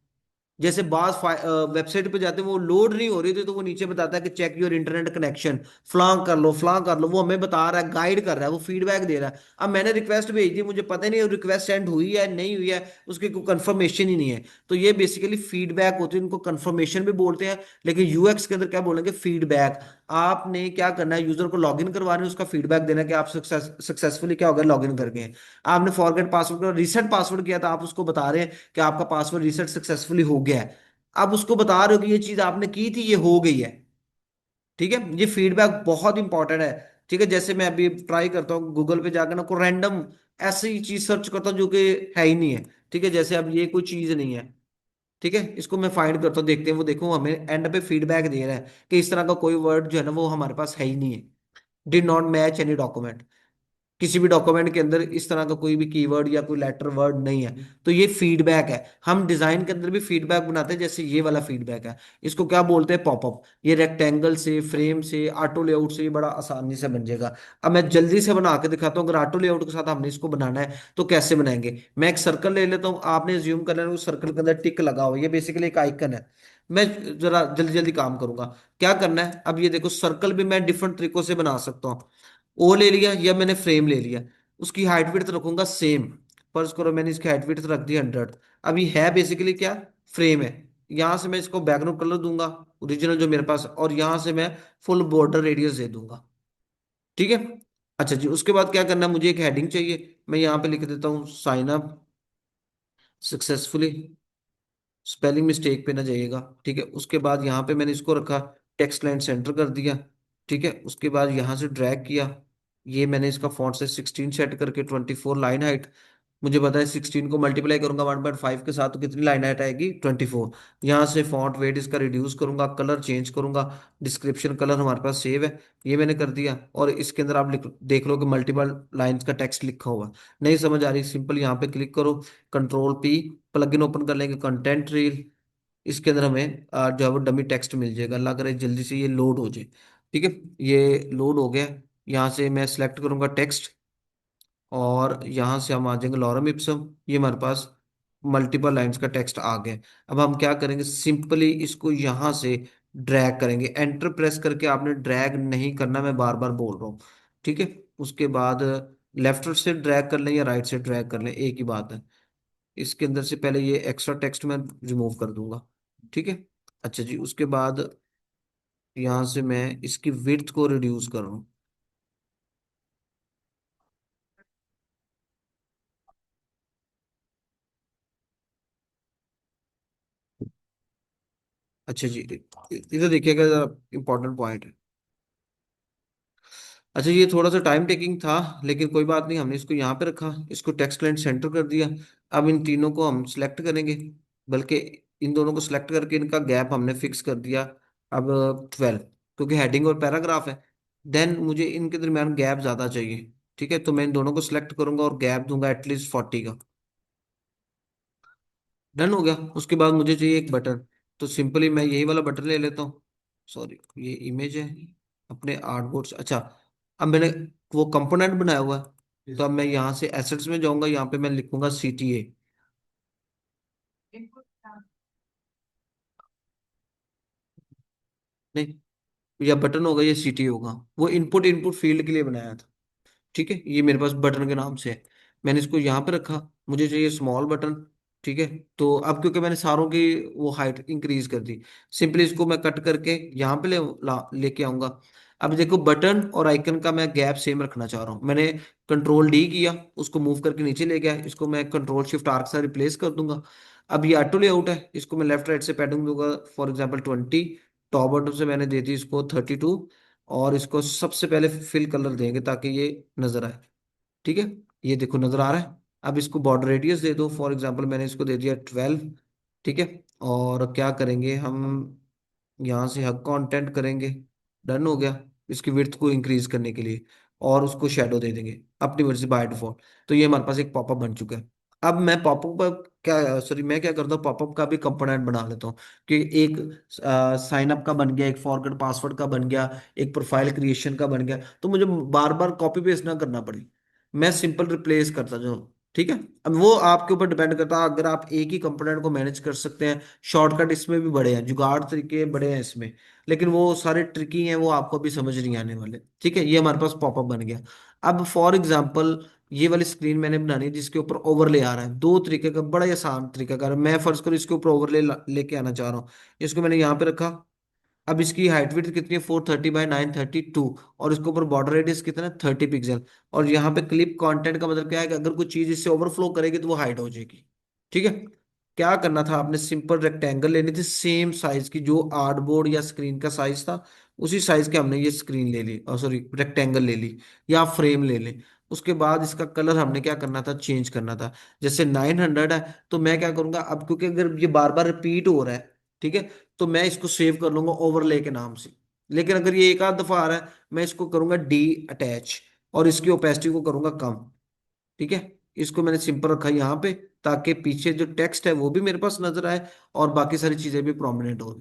जैसे बास वेबसाइट पे जाते हैं, वो लोड नहीं हो रही थी तो वो नीचे बताता है कि चेक योर इंटरनेट कनेक्शन, फ्लांग कर लो, फ्लांग कर लो। वो हमें बता रहा है, गाइड कर रहा है, वो फीडबैक दे रहा है। अब मैंने रिक्वेस्ट भेज दी, मुझे पता ही नहीं रिक्वेस्ट सेंड हुई है नहीं हुई है, उसकी कोई कंफर्मेशन ही नहीं है। तो ये बेसिकली फीडबैक होती है, इनको कंफर्मेशन भी बोलते हैं। लेकिन यूएक्स के अंदर क्या बोलेंगे, फीडबैक। आपने क्या करना है, यूजर को लॉगिन करवा रहे हैं, उसका फीडबैक देना है कि आप सक्सेसफुली क्या हो गया, लॉगिन कर गए। आपने फॉरगेट पासवर्ड, रीसेट पासवर्ड किया था, आप उसको बता रहे हैं कि आपका पासवर्ड रीसेट सक्सेसफुली हो गया है। आप उसको बता रहे हो कि ये चीज आपने की थी, ये हो गई है। ठीक है, ये फीडबैक बहुत इंपॉर्टेंट है। ठीक है, जैसे मैं अभी ट्राई करता हूँ गूगल पे जाकर ना, को रैंडम ऐसी चीज सर्च करता हूँ जो कि है ही नहीं है। ठीक है, जैसे अब ये कोई चीज नहीं है। ठीक है, इसको मैं फाइंड करता हूँ, देखते हैं, वो देखो हमें एंड पे फीडबैक दे रहा है कि इस तरह का कोई वर्ड जो है ना वो हमारे पास है ही नहीं है। Did not match any document. किसी भी डॉक्यूमेंट के अंदर इस तरह का कोई भी कीवर्ड या कोई लेटर वर्ड नहीं है। तो ये फीडबैक है। हम डिजाइन के अंदर भी फीडबैक बनाते हैं, जैसे ये वाला फीडबैक है। इसको क्या बोलते हैं, पॉपअप। ये रेक्टेंगल से, फ्रेम से, ऑटो लेआउट से ये बड़ा आसानी से बन जाएगा। अब मैं जल्दी से बना के दिखाता हूँ, अगर ऑटो लेआउट के साथ हमने इसको बनाना है तो कैसे बनाएंगे। मैं एक सर्कल ले लेता हूँ, आपने ज्यूम कर लेना, उस सर्कल के अंदर टिक लगा हुआ है, ये बेसिकली एक आइकन है। मैं जरा जल्दी जल्दी काम करूंगा। क्या करना है, अब ये देखो सर्कल भी मैं डिफरेंट तरीकों से बना सकता हूँ। ओ ले लिया, या मैंने फ्रेम ले लिया, उसकी हाइट विड्थ रखूंगा सेम। फर्ज करो मैंने इसकी हाइट विड्थ रख दी 100। अब ये है बेसिकली क्या, फ्रेम है। यहाँ से मैं इसको बैकग्राउंड कलर दूंगा ओरिजिनल जो मेरे पास, और यहाँ से मैं फुल बॉर्डर रेडियस दे दूंगा। ठीक है। अच्छा जी, उसके बाद क्या करना है, मुझे एक हेडिंग चाहिए, मैं यहाँ पे लिख देता हूँ sign up successfully, spelling mistake पे ना जाइएगा। ठीक है, उसके बाद यहाँ पे मैंने इसको रखा, टेक्स्ट लाइन सेंटर कर दिया। ठीक है, उसके बाद यहाँ से ड्रैग किया, ये मैंने इसका फॉन्ट से 16 सेट करके 24 लाइन हाइट, मुझे पता है 16 को मल्टीप्लाई करूंगा 1.5 के साथ तो कितनी लाइन हाइट आएगी, 24। यहाँ से फॉन्ट वेट इसका रिड्यूस करूंगा, कलर चेंज करूंगा, डिस्क्रिप्शन कलर हमारे पास सेव है, ये मैंने कर दिया। और इसके अंदर आप देख लो कि मल्टीपल लाइंस का टेक्स्ट लिखा हुआ है। नहीं समझ आ रही, सिंपल यहाँ पे क्लिक करो, कंट्रोल P, प्लगइन ओपन कर लेंगे कंटेंट रील, इसके अंदर हमें जो है वो डमी टेक्स्ट मिल जाएगा। अल्लाह करे जल्दी से ये लोड हो जाए। ठीक है, ये लोड हो गया। यहाँ से मैं सिलेक्ट करूंगा टेक्स्ट, और यहाँ से हम आ जाएंगे लॉरम इप्सम, ये हमारे पास मल्टीपल लाइंस का टेक्स्ट आ गया। अब हम क्या करेंगे, सिंपली इसको यहाँ से ड्रैग करेंगे, एंटर प्रेस करके, आपने ड्रैग नहीं करना, मैं बार बार बोल रहा हूँ। ठीक है, उसके बाद लेफ्ट से ड्रैग कर लें या राइट से ड्रैग कर लें, एक ही बात है। इसके अंदर से पहले ये एक्स्ट्रा टेक्स्ट मैं रिमूव कर दूंगा। ठीक है। अच्छा जी, उसके बाद यहाँ से मैं इसकी विड्थ को रिड्यूस कर रहा हूँ। अच्छा जी, इधर देखिएगा, इंपॉर्टेंट पॉइंट है। अच्छा, ये थोड़ा सा टाइम टेकिंग था, लेकिन कोई बात नहीं, हमने इसको यहाँ पे रखा, इसको टेक्स्ट क्लाइंट सेंटर कर दिया। अब इन तीनों को हम सिलेक्ट करेंगे, बल्कि इन दोनों को सिलेक्ट करके इनका गैप हमने फिक्स कर दिया अब 12, क्योंकि हेडिंग और पैराग्राफ है। देन मुझे इनके दरमियान गैप ज़्यादा चाहिए। ठीक है, तो मैं इन दोनों को सिलेक्ट करूंगा और गैप दूंगा एटलीस्ट 40 का। डन हो गया। उसके बाद मुझे चाहिए एक बटन, तो सिंपली मैं यही वाला बटन ले लेता हूँ। सॉरी, ये इमेज है अपने आर्टबोर्ड से। अच्छा, अब मैंने वो कंपोनेंट बनाया हुआ है, तो अब मैं यहाँ से एसेट्स में जाऊंगा, यहाँ पे मैं लिखूंगा CTA। नहीं, या बटन होगा, ये CTA होगा, वो इनपुट इनपुट फील्ड के लिए बनाया था। ठीक है, ये मेरे पास बटन के नाम से है, मैंने इसको यहाँ पे रखा, मुझे चाहिए स्मॉल बटन। ठीक है, तो अब क्योंकि मैंने सारों की वो हाइट इंक्रीज कर दी, सिंपली इसको मैं कट करके यहाँ पे लेके आऊंगा। अब देखो, बटन और आइकन का मैं गैप सेम रखना चाह रहा हूँ, मैंने कंट्रोल D किया, उसको मूव करके नीचे ले गया, इसको मैं कंट्रोल Shift R के साथ रिप्लेस कर दूंगा। अब ये ऑटो लेआउट है, इसको मैं लेफ्ट राइट से पैडिंग दूंगा, फॉर एग्जाम्पल 20, टॉप बटन से मैंने दे दी इसको 32, और इसको सबसे पहले फिल कलर देंगे ताकि ये नजर आए। ठीक है, ये देखो नजर आ रहा है। अब इसको बॉर्डर रेडियस दे दो, फॉर एग्जांपल मैंने इसको दे दिया 12। ठीक है, और क्या करेंगे हम, यहाँ से हग कंटेंट करेंगे। डन हो गया, इसकी विड्थ को इंक्रीज करने के लिए, और उसको शेडो दे देंगे अपनी मर्जी बाय डिफॉल्ट। तो ये हमारे पास एक पॉपअप बन चुका है। अब मैं पॉपअप का क्या, सॉरी, मैं क्या करता हूँ, पॉपअप का भी कंपोनेंट बना लेता हूँ, कि एक साइन अप का बन गया, एक फॉरगेट पासवर्ड का बन गया, एक प्रोफाइल क्रिएशन का बन गया, तो मुझे बार बार कॉपी पेस्ट ना करना पड़े, मैं सिंपल रिप्लेस करता जाऊँ। ठीक है, अब वो आपके ऊपर डिपेंड करता है, अगर आप एक ही कंपोनेंट को मैनेज कर सकते हैं। शॉर्टकट इसमें भी बड़े हैं, जुगाड़ तरीके बड़े हैं इसमें, लेकिन वो सारे ट्रिकी हैं, वो आपको भी समझ नहीं आने वाले। ठीक है, ये हमारे पास पॉपअप बन गया। अब फॉर एग्जांपल ये वाली स्क्रीन मैंने बनानी है जिसके ऊपर ओवरले आ रहा है, दो तरीके का, बड़ा ही आसान तरीका कर, मैं फर्ज करूँ इसके ऊपर ओवरले लेके आना चाह रहा हूँ। इसको मैंने यहाँ पे रखा। अब इसकी हाइट विड्थ कितनी है, 430 बाय 932, और इसके ऊपर बॉर्डर रेडियस कितना है, 30 पिक्सल। और यहाँ पे क्लिप कंटेंट का मतलब क्या है कि अगर कोई चीज इससे ओवरफ्लो करेगी तो वो हाइड हो जाएगी। ठीक है, क्या करना था, आपने सिंपल रेक्टेंगल लेनी थी सेम साइज की, जो आर्टबोर्ड या स्क्रीन का साइज था उसी साइज के हमने ये स्क्रीन ले ली, और सॉरी रेक्टेंगल ले ली, या फ्रेम ले लें। उसके बाद इसका कलर हमने क्या करना था, चेंज करना था। जैसे 900 है, तो मैं क्या करूंगा, अब क्योंकि अगर ये बार बार रिपीट हो रहा है, ठीक है, तो मैं इसको सेव कर लूंगा ओवरले के नाम से। लेकिन अगर ये एक आध दफा आ रहा है, मैं इसको करूंगा D अटैच, और इसकी ओपेसिटी को करूंगा कम। ठीक है, इसको मैंने सिंपल रखा यहाँ पे, ताकि पीछे जो टेक्स्ट है वो भी मेरे पास नजर आए, और बाकी सारी चीजें भी प्रोमिनेंट हो।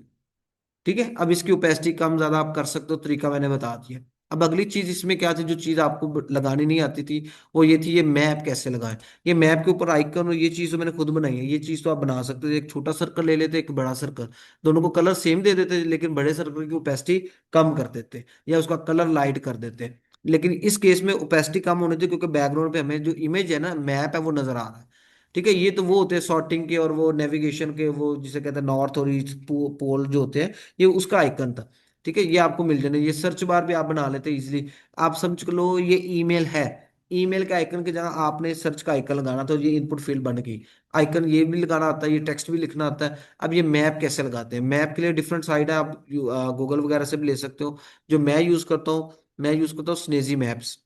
ठीक है, अब इसकी ओपेसिटी कम ज्यादा आप कर सकते हो, तरीका मैंने बता दिया। अब अगली चीज इसमें क्या थी, जो चीज आपको लगानी नहीं आती थी, वो ये थी, ये मैप कैसे लगाएं। ये मैप के ऊपर आइकन, और ये चीज तो मैंने खुद बनाई है, ये चीज तो आप बना सकते थे, एक छोटा सर्कल ले लेते, एक बड़ा सर्कल, दोनों को कलर सेम दे देते, लेकिन बड़े सर्कल की ओपेसिटी कम कर देते, या उसका कलर लाइट कर देते। लेकिन इस केस में ओपेसिटी कम होनी चाहिए, क्योंकि बैकग्राउंड पे हमें जो इमेज है ना, मैप है, वो नजर आ रहा है। ठीक है, ये तो वो होते हैं सॉर्टिंग के और वो नेविगेशन के, वो जिसे कहते हैं नॉर्थ और ईस्ट पोल जो होते हैं, ये उसका आइकन था। ठीक है, ये आपको मिल जाना, ये सर्च बार भी आप बना लेते हैं इजीली। आप समझ लो ये ईमेल है, ईमेल के आइकन की जगह आपने सर्च का आइकन लगाना, तो ये इनपुट फील्ड बन गई। आइकन ये भी लगाना आता है, ये टेक्स्ट भी लिखना आता है। अब ये मैप कैसे लगाते हैं, मैप के लिए डिफरेंट साइट है, आप गूगल वगैरह से भी ले सकते हो। जो मैं यूज करता हूँ, मैं यूज करता हूँ स्नेजी मैप्स।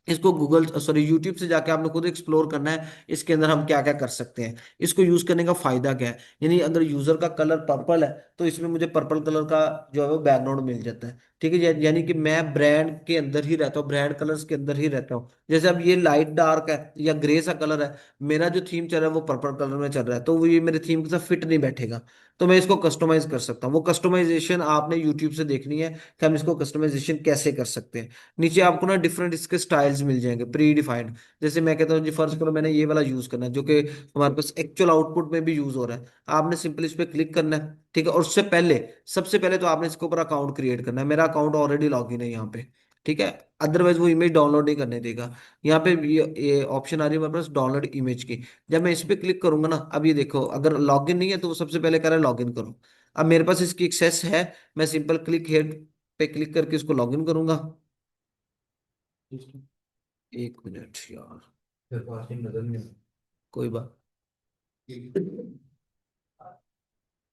इसको गूगल सॉरी यूट्यूब से जाके आपने खुद एक्सप्लोर करना है, इसके अंदर हम क्या क्या कर सकते हैं। इसको यूज करने का फायदा क्या है, यानी अगर यूजर का कलर पर्पल है, तो इसमें मुझे पर्पल कलर का जो है वो बैकग्राउंड मिल जाता है। ठीक है, यानी कि मैं ब्रांड के अंदर ही रहता हूँ, ब्रांड कलर्स के अंदर ही रहता हूँ। जैसे अब ये लाइट डार्क है या ग्रे सा कलर है, मेरा जो थीम चल रहा है वो पर्पल कलर में चल रहा है, तो वो ये मेरे थीम के साथ फिट नहीं बैठेगा। तो मैं इसको कस्टमाइज कर सकता हूँ, वो कस्टमाइजेशन आपने यूट्यूब से देखनी है कि हम इसको कस्टमाइजेशन कैसे कर सकते हैं। नीचे आपको ना डिफरेंट इसके स्टाइल्स मिल जाएंगे प्री डिफाइंड। जैसे मैं कहता हूँ जी, फर्ज करो मैंने ये वाला यूज करना है जो कि हमारे पास एक्चुअल आउटपुट में भी यूज हो रहा है। आपने सिंपली इस पर क्लिक करना है, ठीक है, और उससे पहले सबसे पहले तो आपने इसके ऊपर अकाउंट क्रिएट करना है। मेरा अकाउंट ऑलरेडी लॉग इन है यहाँ पे, ठीक है, अदरवाइज वो इमेज डाउनलोड नहीं करने देगा। यहाँ पे ये ऑप्शन आ रही है मेरे पास डाउनलोड इमेज की। जब मैं इस पे क्लिक करूंगा ना, अब ये देखो अगर लॉगिन नहीं है तो वो सबसे पहले कह रहा है लॉगिन करो। अब मेरे पास इसकी एक्सेस है, मैं सिंपल क्लिक हेयर पे क्लिक करके इसको लॉगिन करूंगा। एक मिनट यार, फिर पासिंग नजर नहीं आ रहा। कोई बात।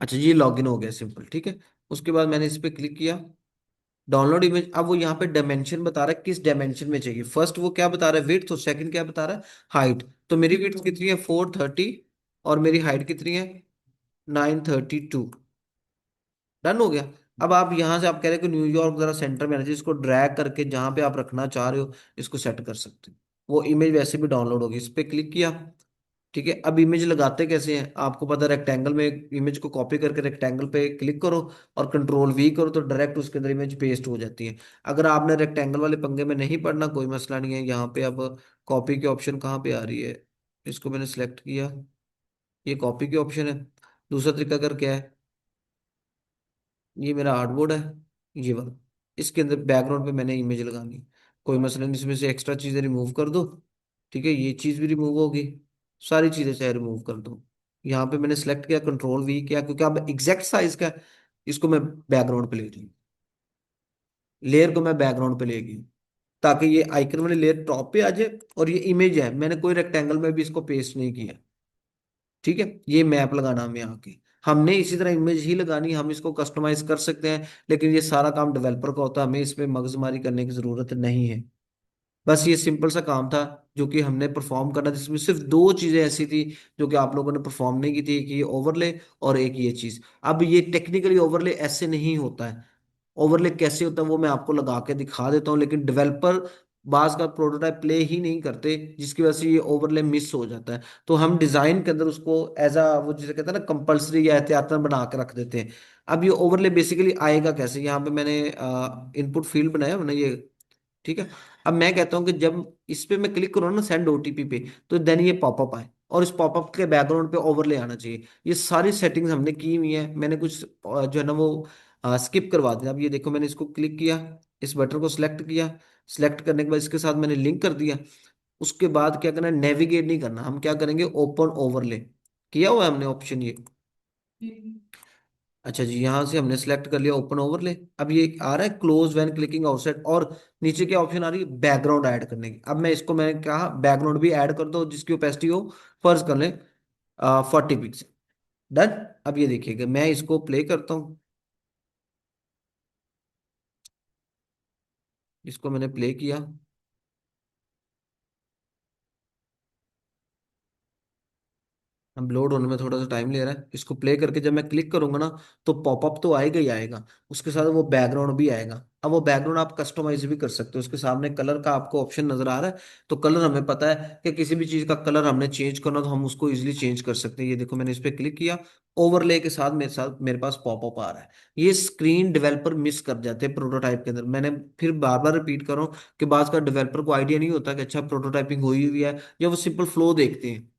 अच्छा, ये लॉगिन हो गया सिंपल, ठीक है। उसके बाद मैंने इस पे क्लिक किया, डाउनलोड इमेज। अब वो यहाँ पे डायमेंशन बता रहा है किस डायमेंशन में चाहिए। फर्स्ट वो क्या बता रहा है, विड्थ, तो सेकंड क्या बता रहा है, हाइट। तो मेरी विड्थ कितनी है, 430, और मेरी हाइट कितनी है, 932। डन हो गया। अब आप यहाँ से आप कह रहे हो कि न्यूयॉर्क जरा सेंटर में आना चाहिए, इसको ड्रैग करके जहां पे आप रखना चाह रहे हो इसको सेट कर सकते हो। वो इमेज वैसे भी डाउनलोड होगी, इस पे क्लिक किया। ठीक है, अब इमेज लगाते कैसे हैं आपको पता है, रेक्टेंगल में इमेज को कॉपी करके रेक्टेंगल पे क्लिक करो और कंट्रोल वी करो, तो डायरेक्ट उसके अंदर इमेज पेस्ट हो जाती है। अगर आपने रेक्टेंगल वाले पंगे में नहीं पड़ना, कोई मसला नहीं है। यहाँ पे अब कॉपी की ऑप्शन कहाँ पे आ रही है, इसको मैंने सेलेक्ट किया, ये कॉपी की ऑप्शन है। दूसरा तरीका कर क्या है, ये मेरा आर्टबोर्ड है, ये वाला, इसके अंदर बैकग्राउंड पे मैंने इमेज लगानी। कोई मसला नहीं, इसमें से एक्स्ट्रा चीजें रिमूव कर दो। ठीक है, ये चीज भी रिमूव होगी, सारी चीजें चाहे रिमूव कर दो। यहाँ पे मैंने सेलेक्ट किया, कंट्रोल वी किया, क्योंकि अब एग्जैक्ट साइज का है। इसको मैं बैकग्राउंड पे ले जाऊँ, लेयर को मैं बैकग्राउंड पे ले गई, ताकि ये आइकन वाली लेयर टॉप पे आ जाए। और ये इमेज है, मैंने कोई रेक्टेंगल में भी इसको पेस्ट नहीं किया। ठीक है, ये मैप लगाना हमें आके, हमने इसी तरह इमेज ही लगानी, हम इसको कस्टमाइज कर सकते हैं, लेकिन ये सारा काम डेवलपर का होता है, हमें इसमें मगजमारी करने की जरूरत नहीं है। बस ये सिंपल सा काम था जो कि हमने परफॉर्म करना, जिसमें सिर्फ दो चीजें ऐसी थी जो कि आप लोगों ने परफॉर्म नहीं की थी, एक ये ओवरले और एक ये चीज। अब ये टेक्निकली ओवरले ऐसे नहीं होता है, ओवरले कैसे होता है वो मैं आपको लगा के दिखा देता हूँ, लेकिन डेवलपर बाज का प्रोटोटाइप प्ले ही नहीं करते, जिसकी वजह से ये ओवरले मिस हो जाता है। तो हम डिजाइन के अंदर उसको एज अ वो जिसे कहते हैं ना कंपलसरी या एहतियातन बना के रख देते हैं। अब ये ओवरले बेसिकली आएगा कैसे, यहाँ पे मैंने इनपुट फील्ड बनाया मैंने ये, ठीक है। अब मैं कहता हूँ कि जब इस पे मैं क्लिक करूँ ना सेंड ओटीपी पे, तो देन ये पॉपअप आए और इस पॉपअप के बैकग्राउंड पे ओवरले आना चाहिए। ये सारी सेटिंग्स हमने की हुई है, मैंने कुछ जो है ना वो स्किप करवा दिया। अब ये देखो मैंने इसको क्लिक किया, इस बटन को सिलेक्ट किया, सिलेक्ट करने के बाद इसके साथ मैंने लिंक कर दिया। उसके बाद क्या करना है, नेविगेट नहीं करना, हम क्या करेंगे, ओपन ओवरले किया हुआ है हमने ऑप्शन ये। अच्छा जी, यहां से हमने सेलेक्ट कर लिया ओपन ओवरले। अब ये आ रहा है क्लोज व्हेन क्लिकिंग आउटसाइड, और नीचे क्या ऑप्शन आ रही है, बैकग्राउंड ऐड करने की। अब मैं इसको मैंने कहा बैकग्राउंड भी ऐड कर दो जिसकी ओपेसिटी हो, फर्ज कर लें 40 पिक्सल। डन। अब ये देखिएगा मैं इसको प्ले करता हूँ, इसको मैंने प्ले किया। अब लोड होने में थोड़ा सा टाइम ले रहा है, इसको प्ले करके जब मैं क्लिक करूंगा ना, तो पॉपअप तो आएगा ही आएगा, उसके साथ वो बैकग्राउंड भी आएगा। अब वो बैकग्राउंड आप कस्टमाइज भी कर सकते हो, उसके सामने कलर का आपको ऑप्शन नजर आ रहा है। तो कलर हमें पता है कि किसी भी चीज का कलर हमने चेंज करना, तो हम उसको इजिली चेंज कर सकते हैं। ये देखो मैंने इस पे क्लिक किया, ओवरले के साथ मेरे पास पॉपअप आ रहा है। ये स्क्रीन डेवलपर मिस कर जाते हैं प्रोटोटाइप के अंदर। मैंने फिर बार बार रिपीट कर रहा हूँ कि बात का डेवलपर को आइडिया नहीं होता कि अच्छा प्रोटोटाइपिंग हुई हुई है, या वो सिंपल फ्लो देखते हैं।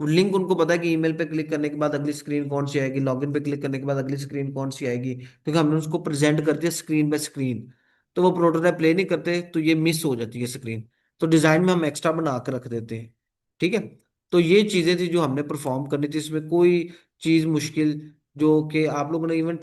लिंक उनको पता है कि ईमेल पे क्लिक करने के बाद अगली स्क्रीन कौन सी आएगी, लॉगिन पे क्लिक करने के बाद अगली स्क्रीन कौन सी आएगी, क्योंकि हमने उसको प्रेजेंट कर दिया स्क्रीन बाय स्क्रीन। तो वो प्रोटोटाइप प्ले नहीं करते, तो ये मिस हो जाती है स्क्रीन। तो डिजाइन में हम एक्स्ट्रा बना के रख देते हैं, ठीक है। तो ये चीजें थी जो हमने परफॉर्म करनी थी, इसमें कोई चीज मुश्किल जो कि आप लोगों ने इवन